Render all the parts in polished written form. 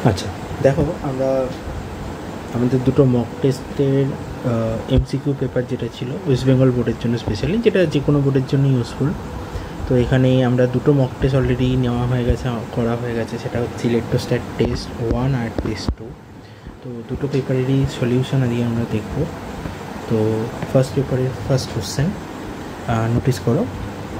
আচ্ছা দেখো, আমরা আমাদের দুটো মক টেস্টের এমসিকিউ পেপার যেটা ছিল ওয়েস্ট বেঙ্গল বোর্ডের জন্য স্পেশালি, যেটা যে কোনো বোর্ডের জন্য ইউজফুল। তো এখানে আমরা দুটো মক টেস্ট অলরেডি নেওয়া হয়ে গেছে, করা হয়ে গেছে। সেটা হচ্ছে ইলেকট্রোস্ট্যাট টেস্ট 1 আর টেস্ট 2। তো দুটো পেপারেরই সলিউশন আজকে আমরা দেখব। তো ফার্স্ট পেপারের ফার্স্ট কোশ্চেন নোটিস করো,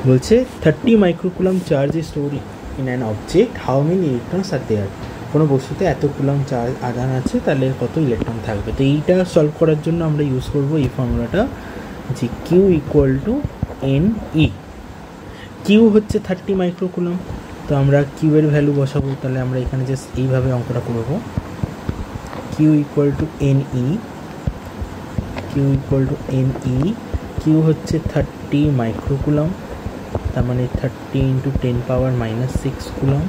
বলছে 30 microcoulomb charge is stored in an object, how many electrons are there. কোনো বস্তুতে এত কুলাম চার্জ আধান আছে, তাহলে কত ইলেকট্রন থাকবে। তো এইটা সলভ করার জন্য আমরা ইউজ করব এই ফর্মুলাটা, যে Q equal to N E. Q হচ্ছে 30 মাইক্রোকুলাম, তো আমরা কিউ এর ভ্যালু বসাবো। তাহলে আমরা এখানে জাস্ট এইভাবে অঙ্কটা করব, Q equal to N E, Q equal to N E. Q হচ্ছে 30 মাইক্রোকুলাম, তার মানে 30 ইন্টু 10 পাওয়ার -6 কুলাম।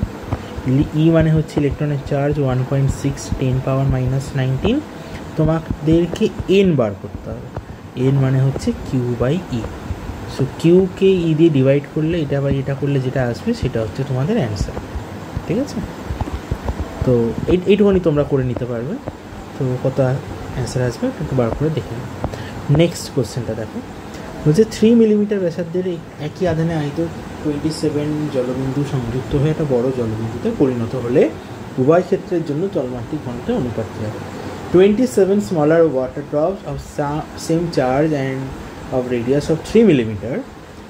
ই মানে হচ্ছে ইলেকট্রনের চার্জ 1.6 10 পাওয়ার -19। তোমাদেরকে এন বার করতে হবে। এন মানে হচ্ছে কিউ বাই ই। সো কিউকে ই দিয়ে ডিভাইড করলে, এটা বাই এটা করলে যেটা আসবে সেটা হচ্ছে তোমাদের অ্যান্সার। ঠিক আছে, তো এইটুকুনি তোমরা করে নিতে পারবে। তো কত অ্যান্সার আসবে একটু বার করে দেখে নেবে। নেক্সট কোশ্চেনটা দেখো, বলছে 3 মিলিমিটার ব্যাসার্ধের একই আধানে আহিত 27 জলবিন্দু সংযুক্ত হয়ে একটা বড় জলবিন্দুতে পরিণত হলে উভয় ক্ষেত্রের জন্য জলমাত্রিক ঘনত্বের অনুপাতটি হবে 27 smaller water drops of same charge and of radius of 3 millimeter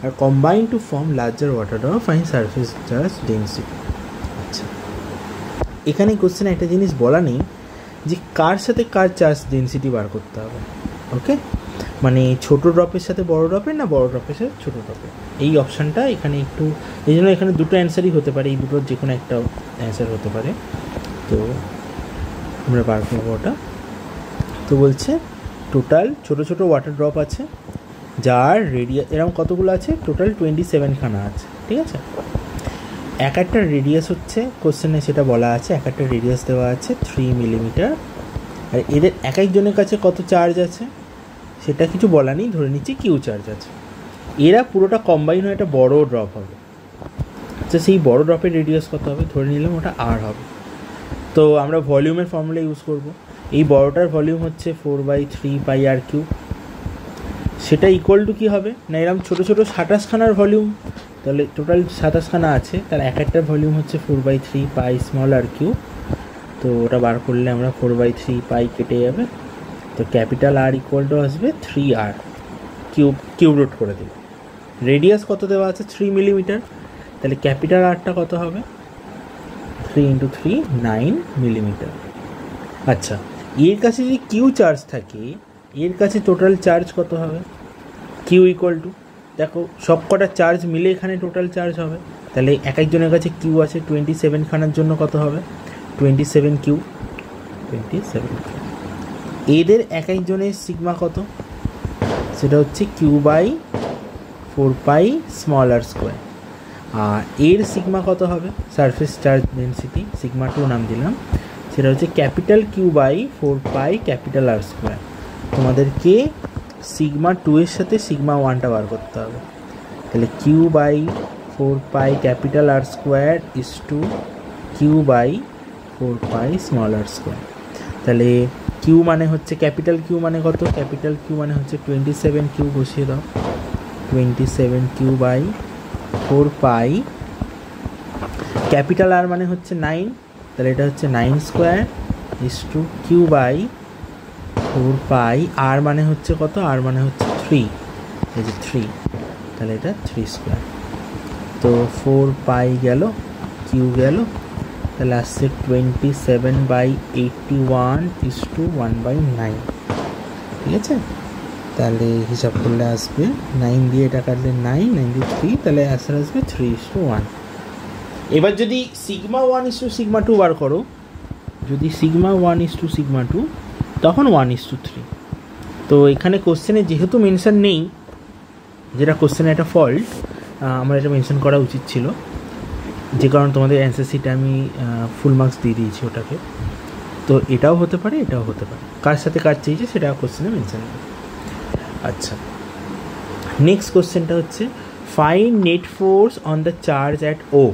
are combined to form larger water drop. Find surface charge density. আচ্ছা, এখানে কোশ্চেনে একটা জিনিস বলা নেই যে কার সাথে কার চার্জ ডেন্সিটি বার করতে হবে। ওকে, মানে ছোট ড্রপের সাথে বড় ড্রপের, না বড় ড্রপের সাথে ছোট ড্রপের। এই অপশানটা এখানে একটু, এই জন্য এখানে দুটো অ্যান্সারই হতে পারে, এই দুটোর যে কোনো একটা অ্যান্সার হতে পারে। তো আমরা বার করবো ওটা। তো বলছে টোটাল ছোট ছোট ওয়াটার ড্রপ আছে, যার রেডিয়াস এরকম কতগুলো আছে, টোটাল 27 খানা আছে। ঠিক আছে, এক একটা রেডিয়াস হচ্ছে, কোশ্চেনে সেটা বলা আছে, এক একটা রেডিয়াস দেওয়া আছে 3 মিলিমিটার। আর এদের এক একজনের কাছে কত চার্জ আছে সেটা কিছু বলা নেই, ধরে নিচ্ছি কিউ চার্জ আছে। এরা পুরোটা কম্বাইন হয়ে একটা বড় ড্রপ হবে। আচ্ছা, সেই বড় ড্রপের রেডিয়াস কত হবে, ধরে নিলাম ওটা আর হবে। তো আমরা ভলিউমের ফর্মুলা ইউজ করব। এই বড়টার ভলিউম হচ্ছে 4/3 পাই আর কিউ। সেটা ইকুয়াল টু কী হবে না, এরকম ছোটো ছোটো 27 খানার ভলিউম, তাহলে টোটাল 27 খানা আছে, তার এক একটার ভলিউম হচ্ছে 4/3 পাই স্মল আর কিউ। তো ওটা বার করলে আমরা 4/3 পাই কেটে যাবে, তো ক্যাপিটাল আর ইকুয়াল টু আসবে 3r, কিউব রুট করে দেবে। রেডিয়াস কত দেওয়া আছে 3 মিলিমিটার, তাহলে ক্যাপিটাল আরটা কত হবে 3 × 3 9 মিলিমিটার। আচ্ছা, এর কাছে যদি কিউ চার্জ থাকে, এর কাছে টোটাল চার্জ কত হবে, কিউ ইকুয়াল টু, দেখো সব কটা চার্জ মিলে এখানে টোটাল চার্জ হবে। তাহলে এক একজনের কাছে কিউ আছে 27 খানার জন্য কত হবে 27 কিউ, 27। এদের এক একজনের সিগমা কত, সেটা হচ্ছে Q by 4 pi small R square. আর এর সিগমা কত হবে, সারফেস চার্জ ডেন্সিটি সিগমা 2 নাম দিলাম, সেটা হচ্ছে capital Q by 4 pi capital R square. তোমাদেরকে সিগমা 2 এর সাথে সিগমা 1টা বার করতে হবে। তাহলে Q by 4 pi capital R square is to Q by 4 pi small R square. তাহলে কিউ মানে হচ্ছে ক্যাপিটাল কিউ মানে কত, ক্যাপিটাল কিউ মানে হচ্ছে 27 কিউ, বসিয়ে দাও 27 Q by 4 pi, capital R মানে হচ্ছে 9, তাহলে এটা হচ্ছে 9 square is to Q by 4 pi, R মানে হচ্ছে কত, আর মানে হচ্ছে 3, এই যে 3, তাহলে এটা 3 স্কোয়ার। তো 4 পাই গেল, কিউ গেল, তাহলে আসছে 27/81 ইজ টু 1/9। ঠিক আছে, তাহলে হিসাব করলে আসবে 9 দিয়ে এটা কাটলে 9, 9 দিয়ে 3, তাহলে অ্যান্সার আসবে 3:1। এবার যদি সিগমা 1:σ2 বার করো, যদি সিগমা 1:σ2, তখন 1:3। তো এখানে কোশ্চেনে যেহেতু মেনশন নেই, যেটা কোশ্চেনে একটা ফল্ট, আমার এটা মেনশন করা উচিত ছিল, যে কারণে তোমাদের অ্যান্সার শিটে আমি ফুল মার্কস দিয়ে দিয়েছি ওটাকে। তো এটাও হতে পারে, এটাও হতে পারে, কার সাথে কার চেয়েছে সেটা কোশ্চেনে মেনশন নেই। আচ্ছা, নেক্সট কোশ্চেনটা হচ্ছে find net force on the charge at O.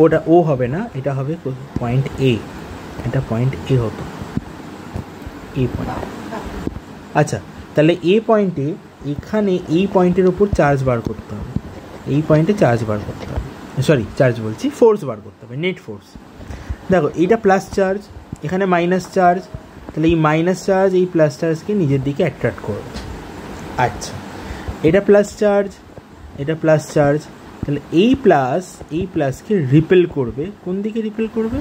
ওটা ও হবে না, এটা হবে পয়েন্ট এ। এটা পয়েন্ট এ হতো, এ পয়েন্ট। আচ্ছা, তাহলে এ পয়েন্টে এখানে এই পয়েন্টের ওপর চার্জ বার করতে হবে, এই পয়েন্টে চার্জ বার করতে হবে, সরি চার্জ বলছি, ফোর্স বার করতে হবে, নেট ফোর্স। দেখো এইটা প্লাস চার্জ, এখানে মাইনাস চার্জ, তাহলে এই মাইনাস চার্জ এই প্লাস চার্জকে নিজের দিকে অ্যাট্রাক্ট করবে। আচ্ছা, এটা প্লাস চার্জ, এটা প্লাস চার্জ, তাহলে এই প্লাসকে রিপেল করবে, কোন দিকে রিপেল করবে?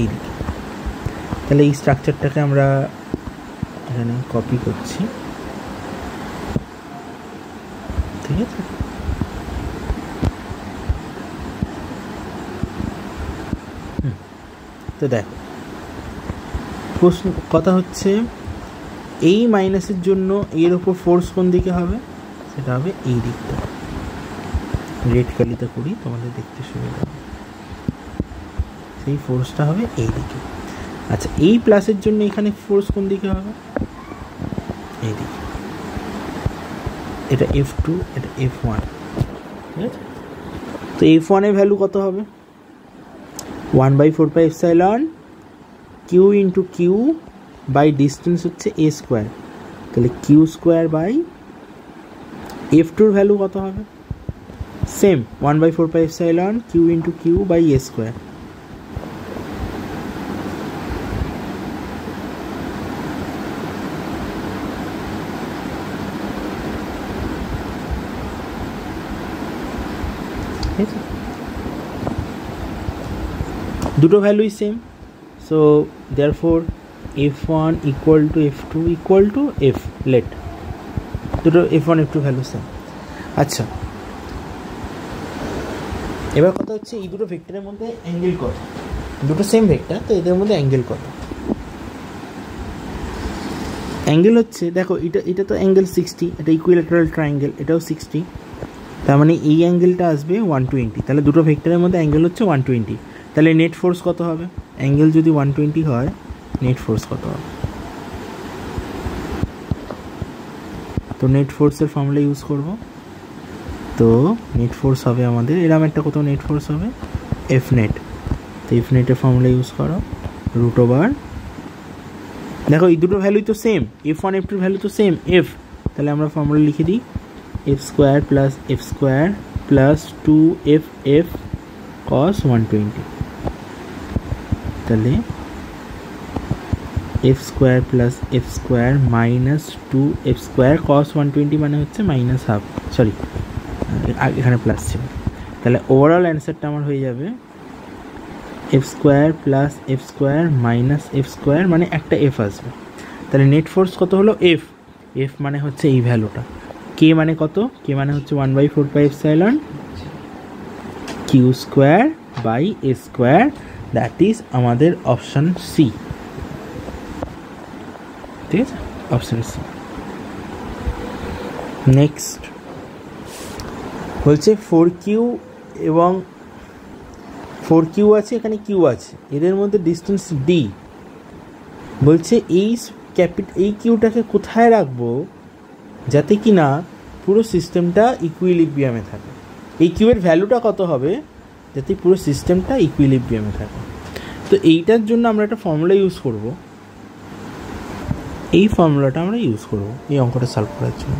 এই দিকে। তাহলে এই স্ট্রাকচারটাকে আমরা এখানে কপি করছি, ঠিক আছে? তো দেখো প্রশ্ন কথা হচ্ছে এই মাইনাসের জন্য এর ওপর ফোর্স কোন দিকে হবে? সেটা হবে এই দিকটা। রেড কালিতে করি তোমাদের দেখতে সুবিধা হবে, সেই ফোর্সটা হবে এই দিকে। আচ্ছা, এই প্লাসের জন্য এখানে ফোর্স কোন দিকে হবে? এই দিকে। এটা F2, এটা F1, ঠিক আছে? তো F1 এর ভ্যালু কত হবে? 1/4πε q into Q by distance হচ্ছে a স্কোয়ার, তাহলে কিউ স্কোয়ার বাই F2 এর ভ্যালু কত হবে? Same 1/4πε q into Q by a square. দুটো ভ্যালুই same, so therefore F1 equal to F2 equal to F, let দুটো F1 F2 ভ্যালু সেম। আচ্ছা, এবার কথা হচ্ছে এই দুটো ভেক্টরের মধ্যে অ্যাঙ্গেল কত? দুটো সেম ভেক্টর, তো এদের মধ্যে অ্যাঙ্গেল কত? অ্যাঙ্গেল হচ্ছে, দেখো এটা তো অ্যাঙ্গেল 60, এটা ইকুইল্যাটারাল ট্রায়াঙ্গেল, এটাও 60, তার মানে এই অ্যাঙ্গেলটা আসবে 120, তাহলে দুটো ভেক্টরের মধ্যে অ্যাঙ্গেল হচ্ছে 120। তাহলে নেট ফোর্স কত হবে? অ্যাঙ্গেল যদি 120 হয়, নেট ফোর্স কত হবে? তো নেট ফোর্সের ফর্মুলা ইউজ করব, তো নেট ফোর্স হবে আমাদের এরকম একটা কত নেট ফোর্স হবে এফ নেট। তো এফ নেটের ফর্মুলা ইউজ করো, √, দেখো এই দুটো ভ্যালুই তো সেম, F1 F2 ভ্যালু তো সেম এফ, তাহলে আমরা ফর্মুলা লিখে দিই f² plus f² plus 2f cos 120, তাহলে f² plus f² minus 2f² cos 120 মানে হচ্ছে মাইনাস হাফ, সরি এখানে প্লাস ছিল, তাহলে ওভারঅল অ্যান্সারটা আমার হয়ে যাবে f² plus f² minus f² মানে একটা f আসবে। তাহলে নেট ফোর্স কত হলো? এফ মানে হচ্ছে এই ভ্যালুটা, কে মানে কত? কে মানে হচ্ছে 1/4πε q² by a², that is আমাদের অপশান সি, ঠিক আছে? Option C. নেক্সট বলছে 4q এবং 4q আছে, এখানে q আছে, এদের মধ্যে ডিস্টেন্স d। বলছে এই কিউটাকে কোথায় রাখবো যাতে কি না পুরো সিস্টেমটা ইকুইলিব্রিয়ামে থাকে? এই কিউয়ের ভ্যালুটা কত হবে যাতে পুরো সিস্টেমটা ইকুইলিব্রিয়ামে থাকে? তো এইটার জন্য আমরা একটা ফর্মুলা ইউজ করব, এই ফর্মুলাটা আমরা ইউজ করব এই অঙ্কটা সলভ করার জন্য।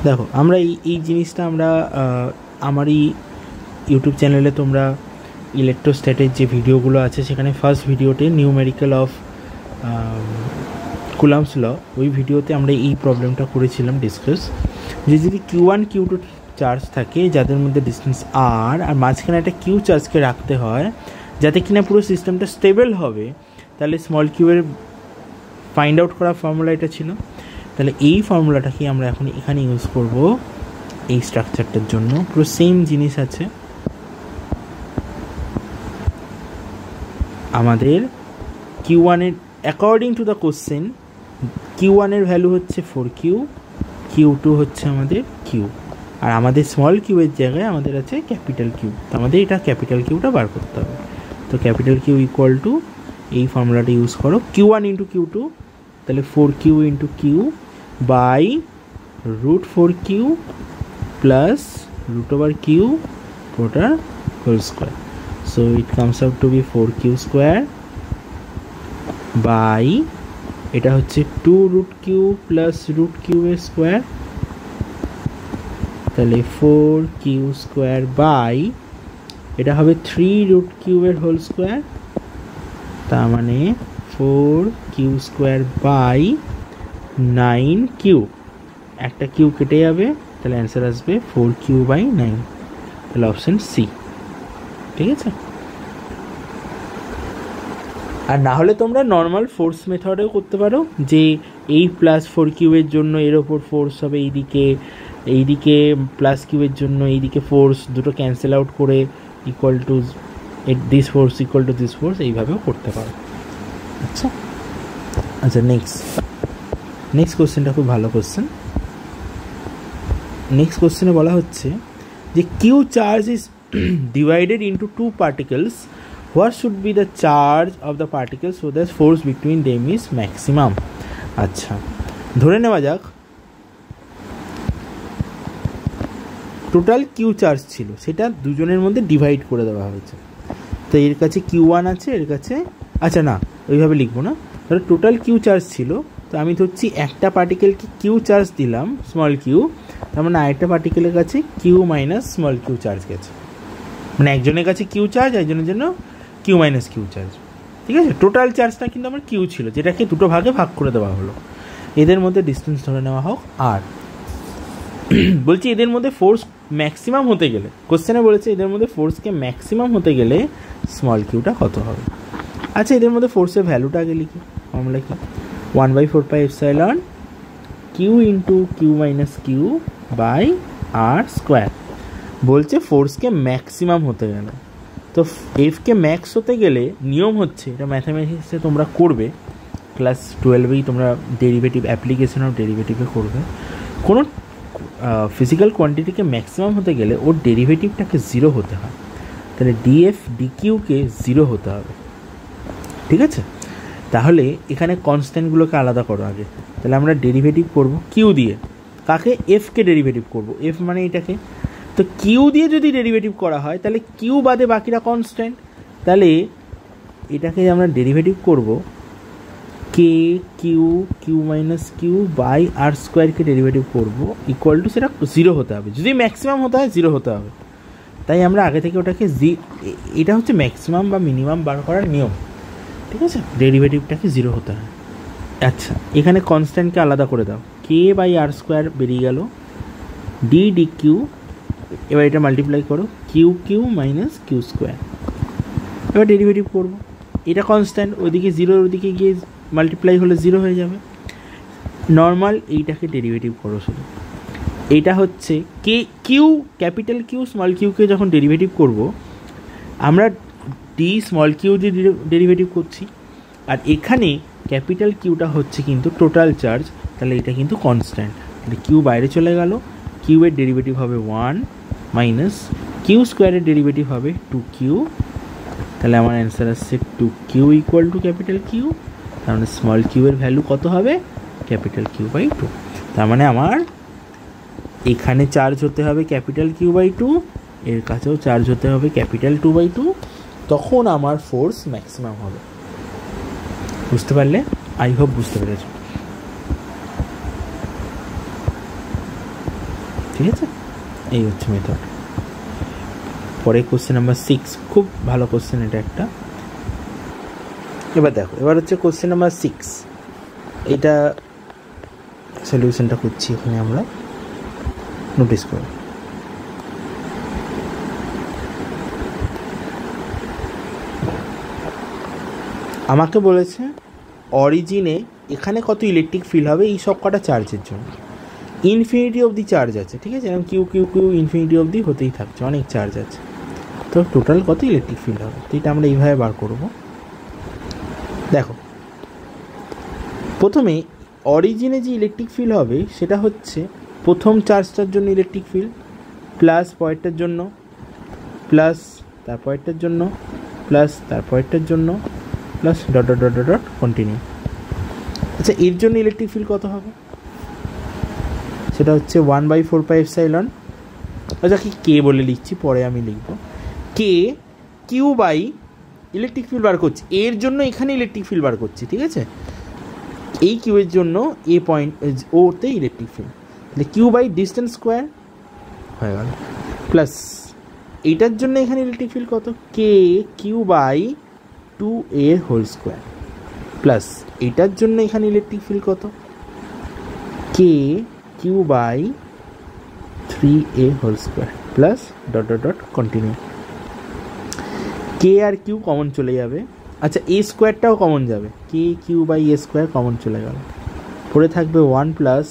দেখো আমরা এই জিনিসটা আমরা আমারই ইউটিউব চ্যানেলে তোমরা ইলেকট্রোস্ট্যাটের যে ভিডিওগুলো আছে সেখানে ফার্স্ট ভিডিওতে নিউমেরিক্যাল অফ কুলাম্বস ল, ওই ভিডিওতে আমরা এই প্রবলেমটা করেছিলাম ডিসকাস, যে যদি Q1 Q2 চার্জ থাকে যাদের মধ্যে ডিস্টেন্স আর মাঝখানে একটা কিউ চার্জকে রাখতে হয় যাতে কিনা পুরো সিস্টেমটা স্টেবল হবে, তাহলে স্মল কিউয়ের ফাইন্ড আউট করা ফর্মুলা এটা ছিল। তাহলে এই ফর্মুলাটাকে আমরা এখন এখানে ইউজ করব এই স্ট্রাকচারটার জন্য, পুরো সেম জিনিস আছে। আমাদের Q1 এর according to the question Q1 এর ভ্যালু হচ্ছে 4Q, Q2 হচ্ছে আমাদের Q, আর আমাদের স্মল কিউয়ের জায়গায় আমাদের আছে ক্যাপিটাল কিউ, তো আমাদের এটা ক্যাপিটাল কিউটা বার করতে হবে। তো ক্যাপিটাল কিউ ইকুয়াল টু এই ফর্মুলাটা ইউজ করো, Q1 ইন্টু Q2, তাহলে 4Q into Q by √4Q plus √Q পুরোটা whole square, so it comes out to be 4Q² by এটা হচ্ছে 2 রুট কিউ প্লাস রুট কিউবের স্কোয়ার, তাহলে 4 কিউ স্কোয়ার বাই এটা হবে 3 রুট কিউবের হোল স্কোয়ার, তার মানে 4 কিউ স্কোয়ার বাই 9 কিউ, একটা কিউ কেটে যাবে, তাহলে অ্যান্সার আসবে 4 কিউ বাই 9, তাহলে অপশান সি। ঠিক আছে, আর না হলে তোমরা নর্মাল ফোর্স মেথডেও করতে পারো, যে এই প্লাস 4 কিউবের জন্য এর ওপর ফোর্স হবে এইদিকে প্লাস কিউবের জন্য এইদিকে ফোর্স, দুটো ক্যান্সেল আউট করে equal to this force equal to this force, এইভাবেও করতে পারো। আচ্ছা আচ্ছা, নেক্সট কোশ্চেনটা খুব ভালো কোশ্চেন। নেক্সট কোশ্চেনে বলা হচ্ছে যে Q charge is divided into 2 particles, what should be the charge of the particles so that force between them is maximum? আচ্ছা, ধরে নেওয়া যাক টোটাল কিউ চার্জ ছিল, সেটা দুজনের মধ্যে ডিভাইড করে দেওয়া হয়েছে। তো এর কাছে Q1 আছে, এর কাছে, আচ্ছা না ওইভাবে লিখবো না, ধরো টোটাল কিউ চার্জ ছিল, তো আমি ধরছি একটা পার্টিকেলকে কিউ চার্জ দিলাম স্মল কিউ, তার মানে আরেকটা পার্টিকেলের কাছে Q minus small Q charge গেছে, মানে একজনের কাছে কিউ চার্জ, একজনের জন্য কিউ মাইনাস কিউ চার্জ। ঠিক আছে, টোটাল চার্জটা কিন্তু আমার কিউ ছিল, যেটাকে দুটো ভাগে ভাগ করে দেওয়া হলো। এদের মধ্যে ডিস্টেন্স ধরে নেওয়া হোক আর, বলছি এদের মধ্যে ফোর্স ম্যাক্সিমাম হতে গেলে, কোশ্চেনে বলেছে এদের মধ্যে ফোর্সকে ম্যাক্সিমাম হতে গেলে স্মল কিউটা কত হবে। আচ্ছা, এদের মধ্যে ফোর্সের ভ্যালুটা আগে লিখি, আমরা কি 1/4πε Q into Q minus Q by R square. বলছে ফোর্সকে ম্যাক্সিমাম হতে গেলে, তো এফকে ম্যাক্স হতে গেলে নিয়ম হচ্ছে, এটা ম্যাথামেটিক্সে তোমরা করবে, ক্লাস 12এই তোমরা ডেরিভেটিভ, অ্যাপ্লিকেশন অফ ডেরিভেটিভে করবে, কোনো ফিজিক্যাল কোয়ান্টিটিকে ম্যাক্সিমাম হতে গেলে ওর ডেরিভেটিভটাকে 0 হতে হয়, তাহলে ডিএফ ডিকিউকে 0 হতে হবে। ঠিক আছে, তাহলে এখানে কনস্ট্যান্টগুলোকে আলাদা করো আগে, তাহলে আমরা ডেরিভেটিভ করব কিউ দিয়ে, কাকে, এফকে ডেরিভেটিভ করব, এফ মানে এটাকে, তো কিউ দিয়ে যদি ডেরিভেটিভ করা হয় তাহলে কিউ বাদে বাকিরা কনস্ট্যান্ট, তাহলে এটাকে আমরা ডেরিভেটিভ করব K Q Q minus Q by R স্কোয়ারকে ডেরিভেটিভ করব ইকুয়াল টু, সেটা 0 হতে হবে, যদি ম্যাক্সিমাম হতে হয় 0 হতে হবে, তাই আমরা আগে থেকে ওটাকে এটা হচ্ছে ম্যাক্সিমাম বা মিনিমাম বার করার নিয়ম। ঠিক আছে, ডেরিভেটিভটাকে 0 হতে হয়। আচ্ছা, এখানে কনস্ট্যান্টকে আলাদা করে দাও, কে বাই আর স্কোয়ার বেরিয়ে গেল, ডি ডি কিউ, এবার এটা মাল্টিপ্লাই করো Q Q minus Q square, এবার ডেরিভেটিভ করবো, এটা কনস্ট্যান্ট, ওইদিকে 0 ওইদিকে গিয়ে মাল্টিপ্লাই হলে 0 হয়ে যাবে। নর্মাল এইটাকে ডেরিভেটিভ করো শুধু, এটা হচ্ছে K Q capital Q small কিউকে যখন ডেরিভেটিভ করব আমরা ডি স্মল কিউ দিয়ে ডেরিভেটিভ করছি, আর এখানে ক্যাপিটাল কিউটা হচ্ছে কিন্তু টোটাল চার্জ, তাহলে এটা কিন্তু কনস্ট্যান্ট, তাহলে কিউ বাইরে চলে গেল, কিউয়ের ডেরিভেটিভ হবে 1 মাইনাস কিউ স্কোয়ারের ডেরিভেটিভ হবে 2q, তাহলে আমার অ্যান্সার আসছে 2q equal to capital Q, তার মানে স্মল কিউয়ের ভ্যালু কত হবে, ক্যাপিটাল কিউ বাই 2, তার মানে আমার এখানে চার্জ হতে হবে ক্যাপিটাল কিউ বাই 2, এর কাছেও চার্জ হতে হবে ক্যাপিটাল 2/2, তখন আমার ফোর্স ম্যাক্সিমাম হবে। বুঝতে পারলে? আই হোপ বুঝতে পেরেছ। ঠিক আছে, এই হচ্ছে মেথড। পরে কোশ্চেন নাম্বার 6, খুব ভালো কোশ্চেন এটা একটা। এবার দেখো, এবার হচ্ছে কোশ্চেন নাম্বার 6, এটা সলিউশনটা করছি এখানে আমরা, নোটিস করো। আমাকে বলেছে অরিজিনে এখানে কত ইলেকট্রিক ফিল্ড হবে এই সব কটা চার্জের জন্য, ইনফিনিটি অবধি চার্জ আছে। ঠিক আছে, এরকম কিউ কিউ কিউ ইনফিনিটি অবধি হতেই থাকছে, অনেক চার্জ আছে, তো টোটাল কত ইলেকট্রিক ফিল্ড হবে, তো এটা আমরা এইভাবে বার করব। দেখো, প্রথমে অরিজিনে যে ইলেকট্রিক ফিল্ড হবে সেটা হচ্ছে প্রথম চার্জটার জন্য ইলেকট্রিক ফিল্ড, প্লাস পয়েন্টটার জন্য, প্লাস তারপরেরটার জন্য, প্লাস তারপরেরটার জন্য, plus dot dot dot dot continue. আচ্ছা, এর জন্য ইলেকট্রিক ফিল্ড কত হবে, সেটা হচ্ছে 1/4πε, আচ্ছা কি কে বলে লিখছি, পরে আমি লিখব কে কিউ বাই ইলেকট্রিক ফিল্ড বার করছি, এর জন্য এখানে ইলেকট্রিক ফিল্ড বার করছি, ঠিক আছে? এই কিউয়ের জন্য এ পয়েন্ট ওতে ইলেকট্রিক ফিল্ড, তাহলে কিউ বাই ডিস্টেন্স স্কোয়ার হয়ে গেল, প্লাস এইটার জন্য এখানে ইলেকট্রিক ফিল্ড কত, K Q by 2a whole square, plus এইটার জন্য এখানে ইলেকট্রিক ফিল্ড কত, K Q by 3a whole square, plus dot dot dot continue. K আর কিউ কমন চলে যাবে, আচ্ছা এ স্কোয়ারটাও কমন যাবে, K Q by A square common চলে গেল, পরে থাকবে 1 প্লাস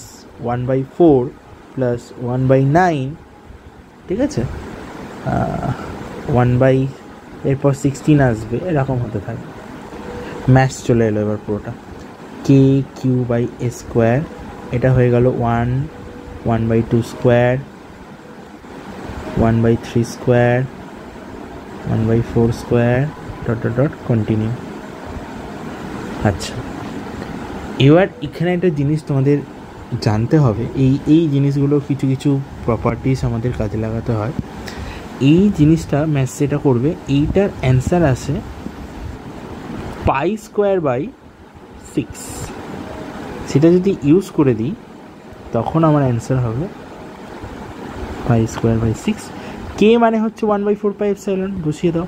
1/4 প্লাস 1/9, ঠিক আছে? 1 এরপর 16 আসবে, এরকম হতে থাকবে। ম্যাথস চলে এলো এবার পুরোটা, কে কিউ বাই এ স্কোয়ার, এটা হয়ে গেল 1/2 square, 1/3 square, 1/4 square, dot dot dot continue. আচ্ছা, এবার এখানে একটা জিনিস তোমাদের জানতে হবে, এই জিনিসগুলো কিছু কিছু প্রপার্টিস আমাদের কাজে লাগাতে হয়। এই জিনিসটা ম্যাথস যেটা করবে, এইটার অ্যান্সার আসে π²/6, সেটা যদি ইউজ করে দিই তখন আমার অ্যান্সার হবে π²/6। কে মানে হচ্ছে 1/4πε, বসিয়ে দাও,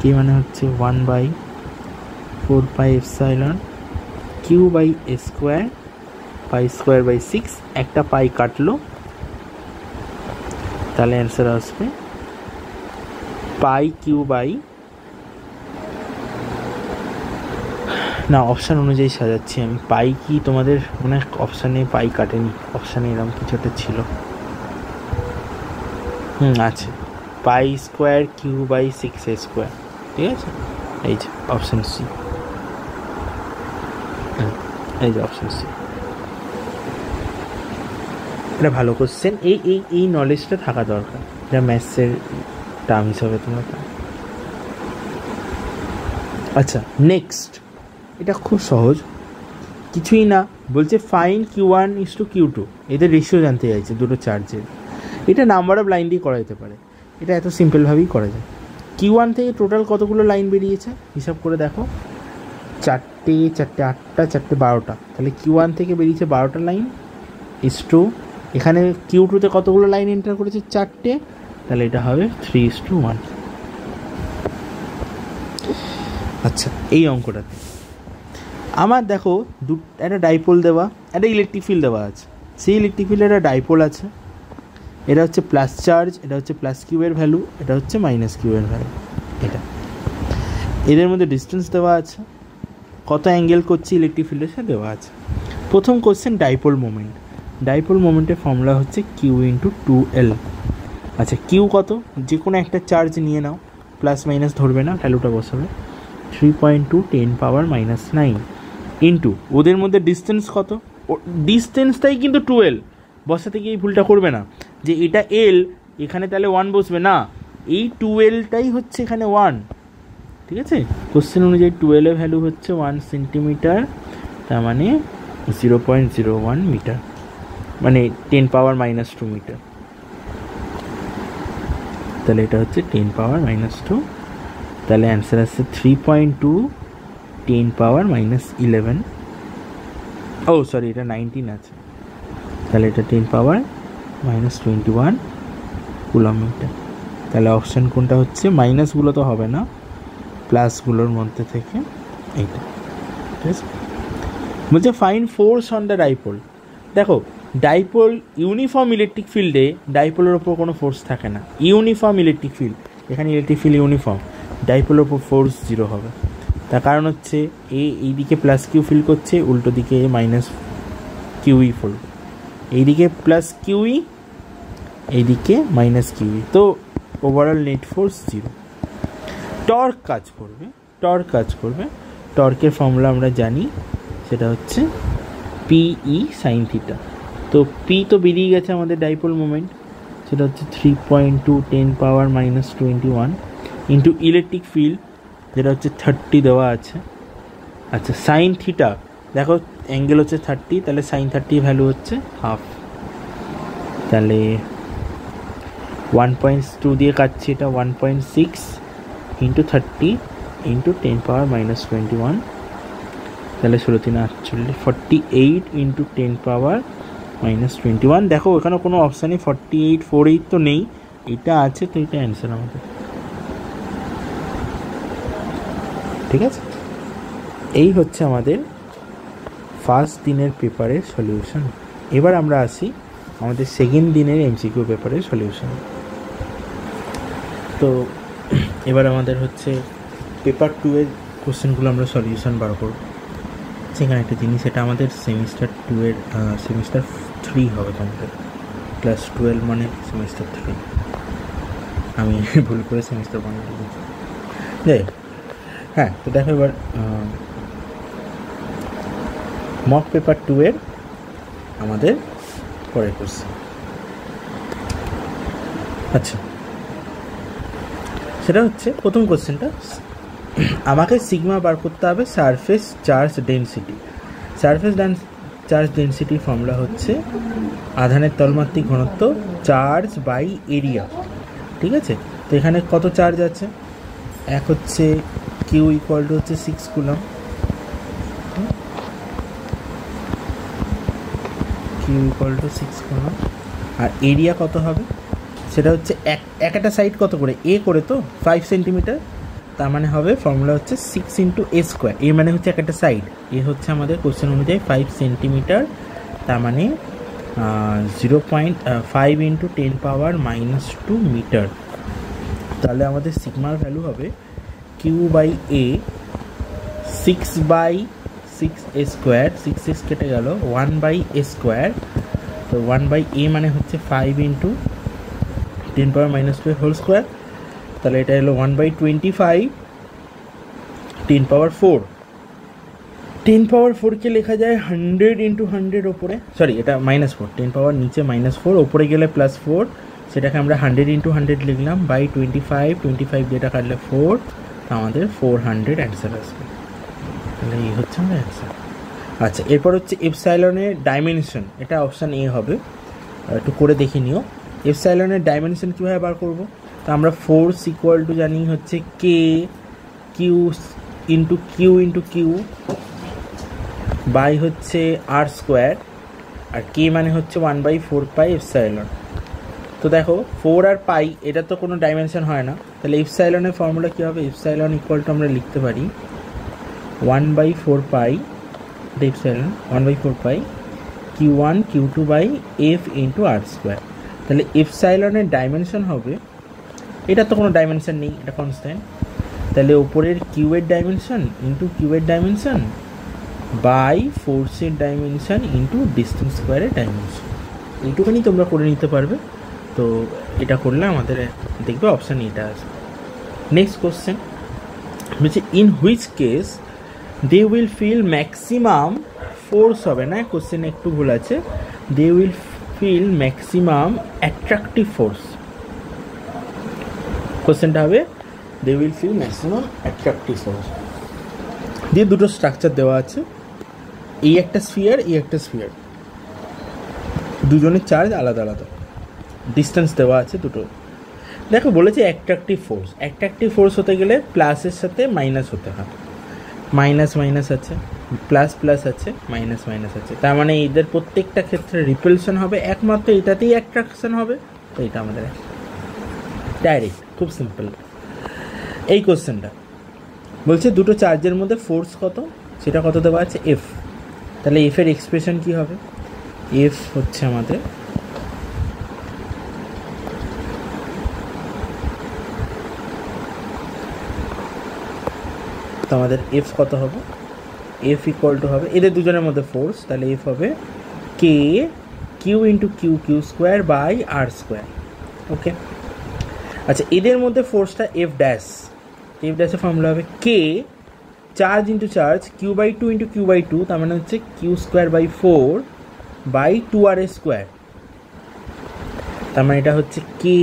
কে মানে হচ্ছে 1/4πε, কিউ বাই এ স্কোয়ার, π²/6, একটা পাই কাটলো, তাহলে অ্যান্সার আসবে π/কিউ বাই, না অপশান অনুযায়ী সাজাচ্ছি আমি, পাই কি তোমাদের মানে অপশানে পাই কাটেনি, অপশানে এরকম কিছু একটা ছিল, আছে π²কিউ বাই 6a স্কোয়ার, ঠিক আছে? এই যে অপশান সি, এই যে অপশান সি, এটা ভালো কোশ্চেন, এই নলেজটা থাকা দরকার, এটা ম্যাথসের টার্ম হিসাবে তোমরা। আচ্ছা নেক্সট, এটা খুব সহজ, কিছুই না, বলছে ফাইন Q1:Q2, এদের রেশিও জানতে চাইছে দুটো চার্জের। এটা নাম্বার অফ লাইন দিয়ে করা যেতে পারে, এটা এত সিম্পলভাবেই করা যায়। Q1 থেকে টোটাল কতগুলো লাইন বেরিয়েছে হিসাব করে দেখো, 4টে 4টে 8টা 4টে 12টা, তাহলে Q1 থেকে বেরিয়েছে 12টা লাইন, ইস টু এখানে Q2 তে কতগুলো লাইন এন্টার করেছে 4টে, তাহলে এটা হবে 3:1। আচ্ছা এই অঙ্কটাতে আমার দেখো একটা ডাইপোল দেওয়া, একটা ইলেকট্রিক ফিল্ড দেওয়া আছে, সেই ইলেকট্রিক ফিল্ডে একটা ডাইপোল আছে, এটা হচ্ছে প্লাস চার্জ, এটা হচ্ছে প্লাস কিউয়ের ভ্যালু, এটা হচ্ছে মাইনাস কিউয়ের ভ্যালু, এটা এদের মধ্যে ডিস্টেন্স দেওয়া আছে, কত অ্যাঙ্গেল করছে ইলেকট্রিক ফিল্ডের সাথে দেওয়া আছে। প্রথম কোশ্চেন ডাইপোল মোমেন্ট, ডাইপোল মোমেন্টের ফর্মুলা হচ্ছে Q×2L। আচ্ছা কিউ কত, যে কোনো একটা চার্জ নিয়ে নাও, প্লাস মাইনাস ধরবে না, ভ্যালুটা বসাবে 3.2 10⁻⁹ ইন্টু ওদের মধ্যে ডিস্টেন্স কত, ডিস্টেন্সটাই কিন্তু 2L, বসাতে গিয়ে এই ভুলটা করবে না যে এটা L এখানে তাহলে 1 বসবে না, এই 2Lটাই হচ্ছে এখানে 1, ঠিক আছে? কোশ্চেন অনুযায়ী 2L এর ভ্যালু হচ্ছে 1 সেন্টিমিটার, তার মানে 0.01 মিটার, মানে 10⁻⁻² মিটার, তাহলে এটা হচ্ছে 10⁻⁻², তাহলে অ্যান্সার আসছে 3.2 10⁻⁻11, ও সরি এটা 19 আছে, তাহলে এটা 10⁻⁻21 কুলম মিটার। তাহলে অপশান কোনটা হচ্ছে, মাইনাসগুলো তো হবে না, প্লাসগুলোর মধ্যে থেকে এইটা, ঠিক আছে? বলছে fine force on the dipole. দেখো ডাইপোল ইউনিফর্ম ইলেকট্রিক ফিল্ডে ডাইপোলের ওপর কোনো ফোর্স থাকে না, ইউনিফর্ম ইলেকট্রিক ফিল্ড, এখানে ইলেকট্রিক ফিল্ড ইউনিফর্ম, ডাইপোলের ওপর ফোর্স 0 হবে। তার কারণ হচ্ছে এইদিকে প্লাস কিউ ফিল করছে, উল্টো দিকে মাইনাস কিউই ফোল, এইদিকে প্লাস কিউই, এইদিকে মাইনাস কিউই, তো ওভারঅল নেট ফোর্স 0। টর্ক কাজ করবে, টর্কের ফর্মুলা আমরা জানি, সেটা হচ্ছে PE sin θ। তো পি তো বেরিয়ে গেছে আমাদের ডাইপোল মোমেন্ট, সেটা হচ্ছে 3.2 10⁻⁻21 ইন্টু ইলেকট্রিক ফিল্ড যেটা হচ্ছে 30 দেওয়া আছে। আচ্ছা সাইন থিটা, দেখো অ্যাঙ্গেল হচ্ছে 30, তাহলে সাইন 30 ভ্যালু হচ্ছে হাফ, তাহলে 1.2 দিয়ে কাটছি, এটা 1.6 ইন্টু 30 ইন্টু 10⁻⁻21, তাহলে 16×3 = 48 ইন্টু 10⁻⁻21। দেখো এখানে কোনো অপশানে 48 48 তো নেই, এটা আছে, তো এটা অ্যান্সার আমাদের। ঠিক আছে, এই হচ্ছে আমাদের ফার্স্ট দিনের পেপারের সলিউশন। এবার আমরা আসি আমাদের সেকেন্ড দিনের এমসিকিউ পেপারের সলিউশন। তো এবার আমাদের হচ্ছে পেপার 2 এর কোশ্চেনগুলো আমরা সলিউশন বার করব। সেখানে একটা জিনিস, এটা আমাদের সেমিস্টার 2 এর সেমিস্টার 3 হবে তোমাদের, ক্লাস 12 মানে সেমিস্টার 3, আমি ভুল করে সেমিস্টার 1 লিখেছি, যাই হোক। হ্যাঁ, তো দেখো এবার মক পেপার 2 এর আমাদের পরের কোশ্চেন। আচ্ছা, সেটা হচ্ছে প্রথম কোশ্চেনটা, আমাকে সিগমা বার করতে হবে surface charge density. Surface charge ডেনসিটির ফর্মুলা হচ্ছে আধানের তলমাত্রিক ঘনত্ব চার্জ বাই এরিয়া। ঠিক আছে, তো এখানে কত চার্জ আছে? এক হচ্ছে কিউ ইকুয়াল টু হচ্ছে 6 coulomb, Q equal to 6 coulomb. আর এরিয়া কত হবে? সেটা হচ্ছে একটা সাইড কত করে, এ করে তো 5 সেন্টিমিটার, তার মানে হবে ফর্মুলা হচ্ছে 6 ইন্টু এ স্কোয়ার। এ মানে হচ্ছে একটা সাইড, এ হচ্ছে আমাদের কোশ্চেন অনুযায়ী 5 সেন্টিমিটার, তার মানে 0.5 ইন্টু 10⁻⁻2 মিটার। তাহলে আমাদের সিগমার ভ্যালু হবে Q by A 6/6 A square, 6 কেটে গেল, 1/a স্কোয়ার। তো 1/a মানে হচ্ছে 5 ইন্টু 10⁻⁻2 হোল স্কোয়ার, তাহলে এটা হলো 1/25 10⁻4। 10⁻4কে লেখা যায় 100 ইন্টু 100 ওপরে, সরি এটা -4, 10 নিচে -4, ওপরে গেলে +4, সেটাকে আমরা 100 ইন্টু 100 লিখলাম, বাই 25 যেটা কাটলে 4, আমাদের 400 অ্যান্সার আসবে। তাহলে এই হচ্ছে আমাদের অ্যান্সার। আচ্ছা, এরপর হচ্ছে এপসাইলনের ডাইমেনশন, এটা অপশান এ হবে, একটু করে দেখে নিও। এপসাইলনের ডাইমেনশন কীভাবে বার করব? তো আমরা ফোর্স ইকুয়াল টু জানি হচ্ছে K Q into Q by হচ্ছে আর স্কোয়ার, আর কে মানে হচ্ছে 1/4 পাই এপসাইলন। তো দেখো 4 আর পাই এটা তো কোনো ডাইমেনশন হয় না, তাহলে এপসাইলনের ফর্মুলা কী হবে? এপসাইলন ইকুয়াল টু আমরা লিখতে পারি 1/4 pi, epsilon 1/4 pi Q1 Q2 by F into R square. তাহলে এপসাইলনের ডাইমেনশন হবে, এটা তো কোনো ডাইমেনশন নেই, এটা কনস্ট্যান্ট, তাহলে ওপরের কিউয়ের ডাইমেনশন ইন্টু কিউয়ের ডাইমেনশন বাই ফোর্সের ডাইমেনশন ইন্টু ডিস্টেন্স স্কোয়ারের ডাইমেনশন। এইটুখানি তোমরা করে নিতে পারবে। তো এটা করলে আমাদের দেখবে অপশান এটা আসবে। নেক্সট কোশ্চেন বলছে in which case they will feel maximum force, হবে না, কোশ্চেন একটু ভুল আছে, they will feel maximum attractive force. কোশ্চেনটা হবে they will feel maximum attractive force. দিয়ে দুটো স্ট্রাকচার দেওয়া আছে, এই একটা স্ফিয়ার, এই একটা স্ফিয়ার, দুজনের চার্জ আলাদা আলাদা, ডিস্টেন্স দেওয়া আছে দুটো। দেখো বলেছে অ্যাট্রাকটিভ ফোর্স, অ্যাট্রাকটিভ ফোর্স হতে গেলে প্লাসের সাথে মাইনাস হতে হয়, মাইনাস আছে, প্লাস আছে, মাইনাস আছে, তার মানে এদের প্রত্যেকটা ক্ষেত্রে রিপালশন হবে, একমাত্র এটাতেই অ্যাট্রাকশন হবে। তো এটা আমাদের ডাইরেক্ট, খুব সিম্পল। এই কোশ্চেনটা বলছে দুটো চার্জের মধ্যে ফোর্স কত, সেটা কত দেওয়া আছে? এফ। তাহলে এফের এক্সপ্রেশন কি হবে? এফ হচ্ছে আমাদের তো আমাদের এফ কত হবে? এফ ইকুয়াল টু হবে এদের দুজনের মধ্যে ফোর্স, তাহলে এফ হবে K Q into Q square by R square. Okay, আচ্ছা এদের মধ্যে ফোর্সটা এফ ড্যাশের ফর্মুলা হবে K charge into charge Q/2 into Q/2, তার মানে হচ্ছে Q square by 4 by 2r square, তার মানে এটা হচ্ছে কে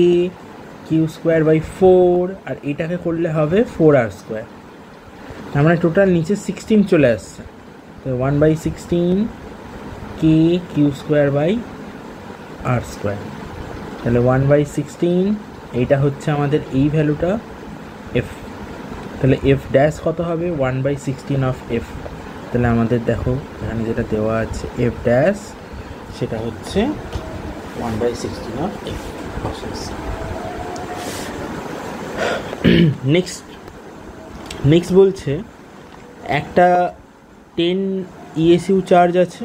কিউ স্কোয়ার বাই 4, আর এটাকে করলে হবে 4r স্কোয়ার, তার মানে টোটাল নিচে 16 চলে আসছে, তো 1/16 K Q square by R square, তাহলে 1/16, এইটা হচ্ছে আমাদের এই ভ্যালুটা এফ। তাহলে এফ ড্যাশ কত হবে 1/16 অফ এফ। তাহলে আমাদের দেখো এখানে যেটা দেওয়া আছে এফ ড্যাশ সেটা হচ্ছে 1/16 অফ এফ। নেক্সট বলছে একটা 10 ইএসইউ চার্জ আছে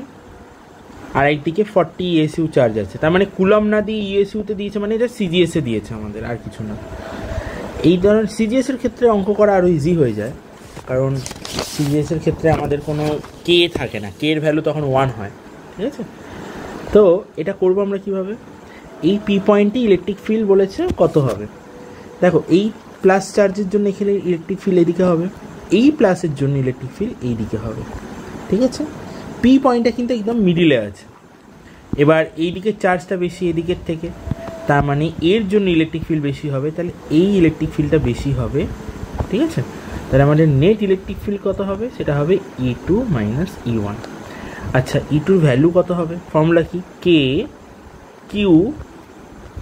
আর একদিকে 40 ইএসইউ চার্জ আছে। তার মানে কুলম না দিয়ে ইএসইউতে দিয়েছে, মানে এটা সিজিএসে দিয়েছে আমাদের, আর কিছু না। এই ধরনের সিজিএসের ক্ষেত্রে অঙ্ক করা আরও ইজি হয়ে যায়, কারণ সিজিএসের ক্ষেত্রে আমাদের কোনো কে থাকে না, কে এর ভ্যালু তখন 1 হয়। ঠিক আছে, তো এটা করবো আমরা কিভাবে? এই পি পয়েন্টে ইলেকট্রিক ফিল্ড বলেছে কত হবে। দেখো এই প্লাস চার্জের জন্য এখানে ইলেকট্রিক ফিল্ড এদিকে হবে, এই প্লাসের জন্য ইলেকট্রিক ফিল্ড এই দিকে হবে। ঠিক আছে, পি পয়েন্টটা কিন্তু একদম মিডিলে আছে। এবার এই দিকের চার্জটা বেশি এদিকের থেকে, তার মানে এর জন্য ইলেকট্রিক ফিল্ড বেশি হবে, তাহলে এই ইলেকট্রিক ফিল্ডটা বেশি হবে। ঠিক আছে, তাহলে আমাদের নেট ইলেকট্রিক ফিল্ড কত হবে? সেটা হবে E2 - E1। আচ্ছা, E2 ভ্যালু কত হবে? ফর্মুলা কি? কে কিউ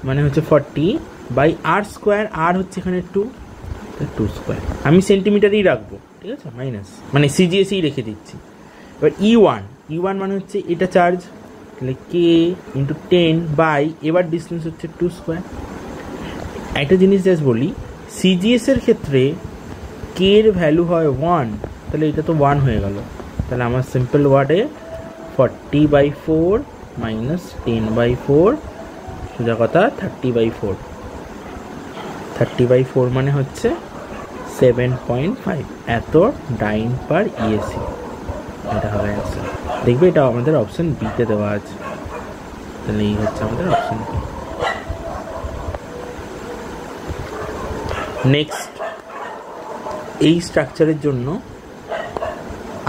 মানে হচ্ছে 40/r², আর হচ্ছে এখানে 2 আমি সেন্টিমিটারই রাখবো। ঠিক আছে, মাইনাস মানে সিজিএসই রেখে দিচ্ছি। এবার E1 মানে হচ্ছে এটা চার্জ, তাহলে কে ইন্টু 10 এবার ডিস্টেন্স হচ্ছে 2²। একটা জিনিস জাস্ট বলি, সিজিএস এর ক্ষেত্রে কে এর ভ্যালু হয় 1, তাহলে এটা তো 1 হয়ে গেল। তাহলে আমার সিম্পল ওয়ার্ডে 40/4 - 10/4 সোজা কথা 30/4। 30/4 মানে হচ্ছে 7.5 এত ডাইন পার ইএসি। এটা হবে অ্যান্সার। দেখবে এটা আমাদের অপশন বিতে দেওয়া আছে, তাহলে এই হচ্ছে আমাদের অপশন বি। নেক্সট, এই স্ট্রাকচারের জন্য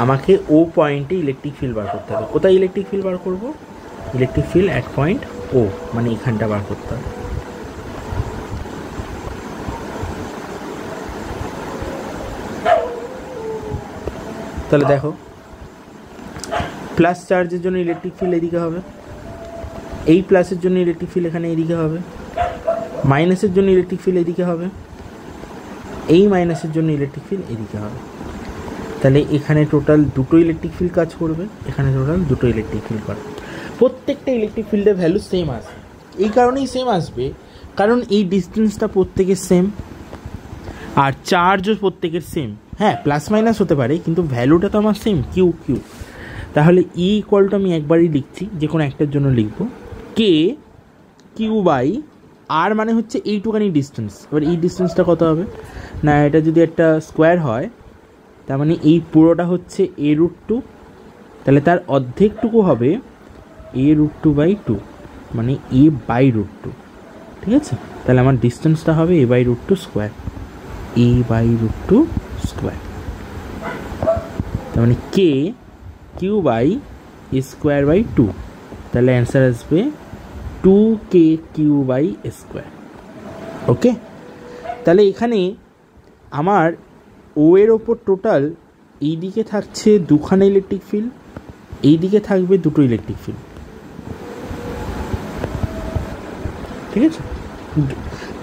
আমাকে ও পয়েন্টে ইলেকট্রিক ফিল্ড বার করতে হবে। কোথায় ইলেকট্রিক ফিল্ড বার করব? ইলেকট্রিক ফিল্ড অ্যাট পয়েন্ট ও, মানে এখানটা বার করতে হবে। তাহলে দেখো প্লাস চার্জের জন্য ইলেকট্রিক ফিল্ড এদিকে হবে, এই প্লাসের জন্য ইলেকট্রিক ফিল্ড এখানে এদিকে হবে, মাইনাসের জন্য ইলেকট্রিক ফিল্ড এদিকে হবে, এই মাইনাসের জন্য ইলেকট্রিক ফিল্ড এদিকে হবে। তাহলে এখানে টোটাল দুটো ইলেকট্রিক ফিল্ড কাজ করবে, এখানে টোটাল দুটো ইলেকট্রিক ফিল্ড করবে। প্রত্যেকটা ইলেকট্রিক ফিল্ডের ভ্যালু সেম আসবে। এই কারণেই সেম আসবে কারণ এই ডিস্টেন্সটা প্রত্যেকের সেম, আর চার্জও প্রত্যেকের সেম। হ্যাঁ, প্লাস মাইনাস হতে পারে, কিন্তু ভ্যালুটা তো আমার সেম, কিউ। তাহলে ই ইকুয়াল টু আমি একবারই লিখছি, যে কোনো একটার জন্য লিখব কে কিউ বাই আর, মানে হচ্ছে এইটুখানি ডিস্টেন্স। এবার এই ডিস্টেন্সটা কত হবে না, এটা যদি একটা স্কোয়ার হয় তার মানে এই পুরোটা হচ্ছে A√2, তাহলে তার অর্ধেকটুকু হবে A√2/2, মানে A/√2। ঠিক আছে, তাহলে আমার ডিস্টেন্সটা হবে A/√2 স্কোয়ার, A/√2 স্কোয়ার। তার মানে কে কিউ বাই A²/2, তাহলে অ্যান্সার আসবে 2KQ/A²। ওকে, তাহলে এখানে আমার ও এর ওপর টোটাল এই দিকে থাকছে দুখানা ইলেকট্রিক ফিল্ড, এই দিকে থাকবে দুটো ইলেকট্রিক ফিল্ড। ঠিক আছে,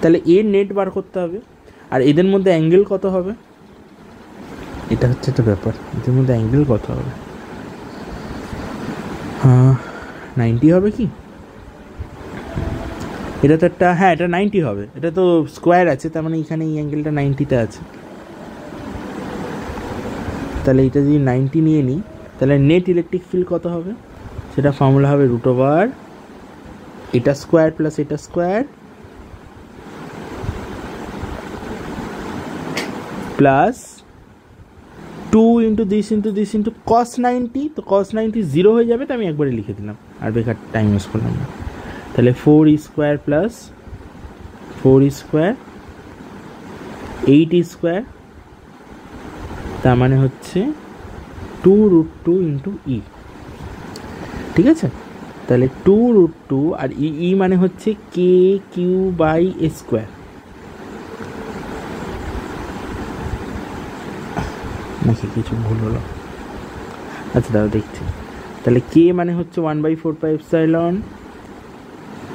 তাহলে এর নেট বার করতে হবে, আর এদের মধ্যে অ্যাঙ্গেল কত হবে, এটা হচ্ছে একটা ব্যাপার। এদের মধ্যে অ্যাঙ্গেল কত হবে? 90 হবে কি? এটা তো একটা, হ্যাঁ এটা 90 হবে, এটা তো স্কোয়ার আছে, তার মানে এখানে এই অ্যাঙ্গেলটা 90-তে আছে। তাহলে এটা যদি 90 নিয়ে নিই, তাহলে নেট ইলেকট্রিক ফিল্ড কত হবে? সেটা ফর্মুলা হবে √, এটা স্কোয়ার প্লাস এটা square plus 2 into this into cos 90। তো cos 90 0 হয়ে যাবে, তো আমি একবারে লিখে দিলাম, আর বেকার টাইম ওয়েস্ট করলাম না। তাহলে 4E² প্লাস 4E², 8E², তার মানে হচ্ছে 2√2 ইন্টু ই। ঠিক আছে, তাহলে 2√2 আর ই মানে হচ্ছে KQ/A²। নাকি কিছু ভুল হলো? আচ্ছা দাও দেখছি। তাহলে কে মানে হচ্ছে 1/4πε,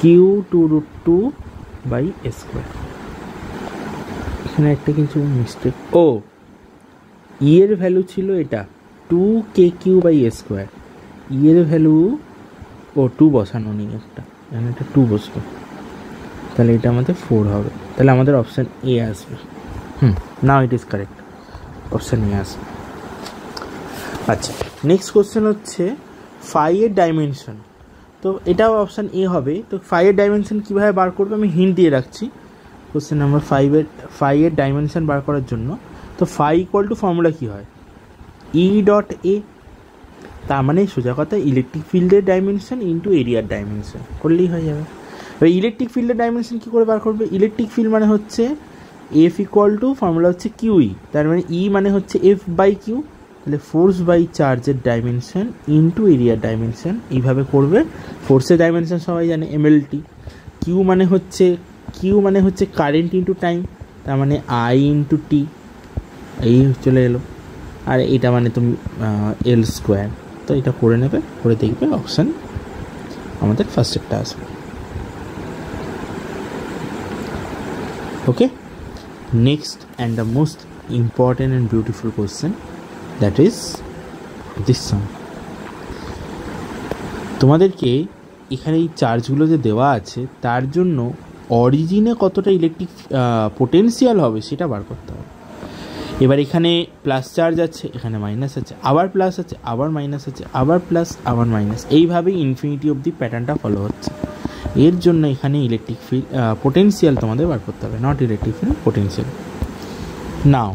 কিউ 2√2/A²। এখানে একটা কিছু মিস্টেক, ও ই এর ভ্যালু ছিল এটা 2kq/a², ই এর ভ্যালু 2 বসানো নেই, একটা এখানে একটা 2 বসবে, তাহলে এটা আমাদের 4 হবে, তাহলে আমাদের অপশান এ আসবে। Now it is correct, option A আসবে। আচ্ছা, নেক্সট কোশ্চেন হচ্ছে ফাইয়ের ডাইমেনশন, তো এটাও অপশান এ হবে। তো ফাইয়ের ডাইমেনশন কীভাবে বার করবে আমি হিন্ট দিয়ে রাখছি। কোশ্চেন নাম্বার ফাইয়ের ডাইমেনশন বার করার জন্য, তো ফাই ইকুয়াল টু ফর্মুলা কী হয়, ই ডট এ, তার মানে সোজা কথা ইলেকট্রিক ফিল্ডের ডাইমেনশন ইন্টু এরিয়ার ডাইমেনশন করলেই হয়ে যাবে। এবার ইলেকট্রিক ফিল্ডের ডাইমেনশন কী করে বার করবে, ইলেকট্রিক ফিল্ড মানে হচ্ছে এফ ইকুয়াল টু ফর্মুলা হচ্ছে কিউই, তার মানে ই মানে হচ্ছে এফ বাই কিউ, তাহলে ফোর্স বাই চার্জের ডাইমেনশন ইন্টু এরিয়ার ডাইমেনশন, এইভাবে করবে। ফোর্সের ডাইমেনশন সবাই জানে এমএলটি, কিউ মানে হচ্ছে কারেন্ট ইন্টু টাইম, তার মানে আই ইন্টু টি, এই চলে এলো, আর এটা মানে তুমি এল স্কোয়ার, তো এটা করে নেবে, করে দেখবে অপশান আমাদের ফার্স্টেরটা আসবে। Okay, next and the most important and beautiful question, that is this sum. তোমাদেরকে এখানে এই চার্জগুলো যে দেওয়া আছে তার জন্য অরিজিনে কতটা ইলেকট্রিক পোটেনশিয়াল হবে সেটা বার করতে হবে। এবার এখানে প্লাস চার্জ আছে, এখানে মাইনাস আছে, আবার প্লাস আছে, আবার মাইনাস আছে, আবার প্লাস, আবার মাইনাস, এইভাবেই ইনফিনিটি অবধি প্যাটার্নটা ফলো হচ্ছে। এর জন্য এখানে ইলেকট্রিক ফিল্ড পোটেনশিয়াল তোমাদের বার করতে হবে, নট ইলেকট্রিক ফিল্ড, পোটেনশিয়াল। নাও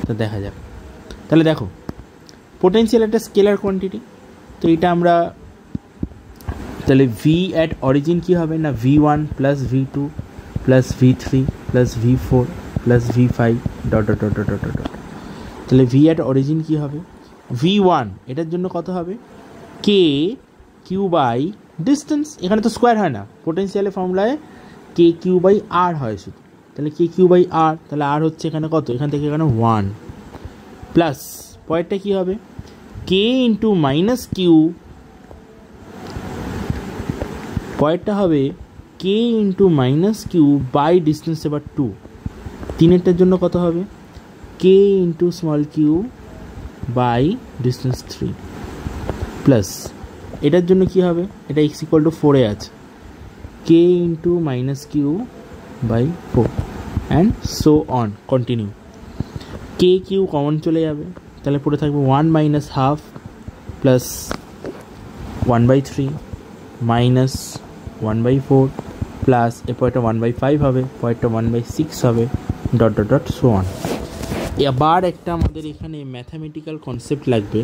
তো দেখা যাক, তাহলে দেখো পোটেনশিয়াল একটা স্কেলার কোয়ান্টিটি, তো এটা আমরা তাহলে ভি অ্যাট অরিজিন কী হবে না, V1 plus V2 plus V3 plus V4 plus V5 dot dot dot dot dot, তাহলে ভি অ্যাট অরিজিন কী হবে, V1 এটার জন্য কত হবে, কে কিউ বাই ডিস্টেন্স, এখানে তো স্কোয়ার হয় না, পোটেনশিয়ালের ফর্মুলায় কে কিউ বাই আর হয় শুধু, তাহলে কে কিউ বাই আর, তাহলে আর হচ্ছে এখানে কত, এখান থেকে এখানে 1 প্লাস পয়েন্টটা কী হবে, কে ইন্টু মাইনাস কিউ, পয়েন্টটা হবে K into minus Q by distance, এবার 2, তিনেরটার জন্য কত হবে, K into small Q by distance 3 plus এটার জন্য কী হবে, এটা এক্স ইকুয়াল টু 4 এ আছে, K into minus Q by 4 and so on continue. K Q common চলে যাবে, তাহলে পড়ে থাকবে 1 minus half plus 1/3 minus 1/4 plus এরপর এটা 1/5 হবে, পরেরটা 1/6 হবে, dot dot dot so on. এবার একটা আমাদের এখানে ম্যাথামেটিক্যাল কনসেপ্ট লাগবে,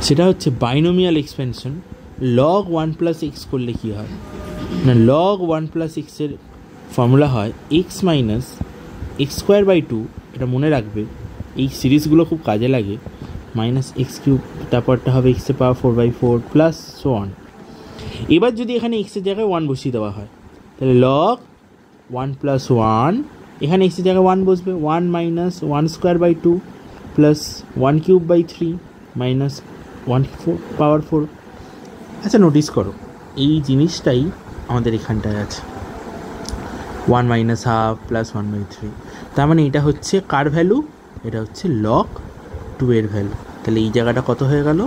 সেটা হচ্ছে binomial expansion. Log 1 plus X করলে কী হয় না, লগ 1 প্লাস এক্সের ফর্মুলা হয় X minus x square by 2, এটা মনে রাখবে, এই সিরিজগুলো খুব কাজে লাগে, মাইনাস এক্স কিউব, তারপরটা হবে এক্সের পাওয়ার 4/4 প্লাস সো অন। এবার যদি এখানে এক্সের জায়গায় 1 বসিয়ে দেওয়া হয়, তাহলে লগ 1 প্লাস 1, এখানে এক্সের জায়গায় 1 বসবে, 1 minus 1 square by 2 plus 1 cube by 3 minus 1 power 4। আচ্ছা নোটিস করো এই জিনিসটাই আমাদের এখানটায় আছে, 1 মাইনাস হাফ প্লাস 1/3, তার মানে এটা হচ্ছে কার ভ্যালু, এটা হচ্ছে লগ 2 এর ভ্যালু, তাহলে এই জায়গাটা কত হয়ে গেল,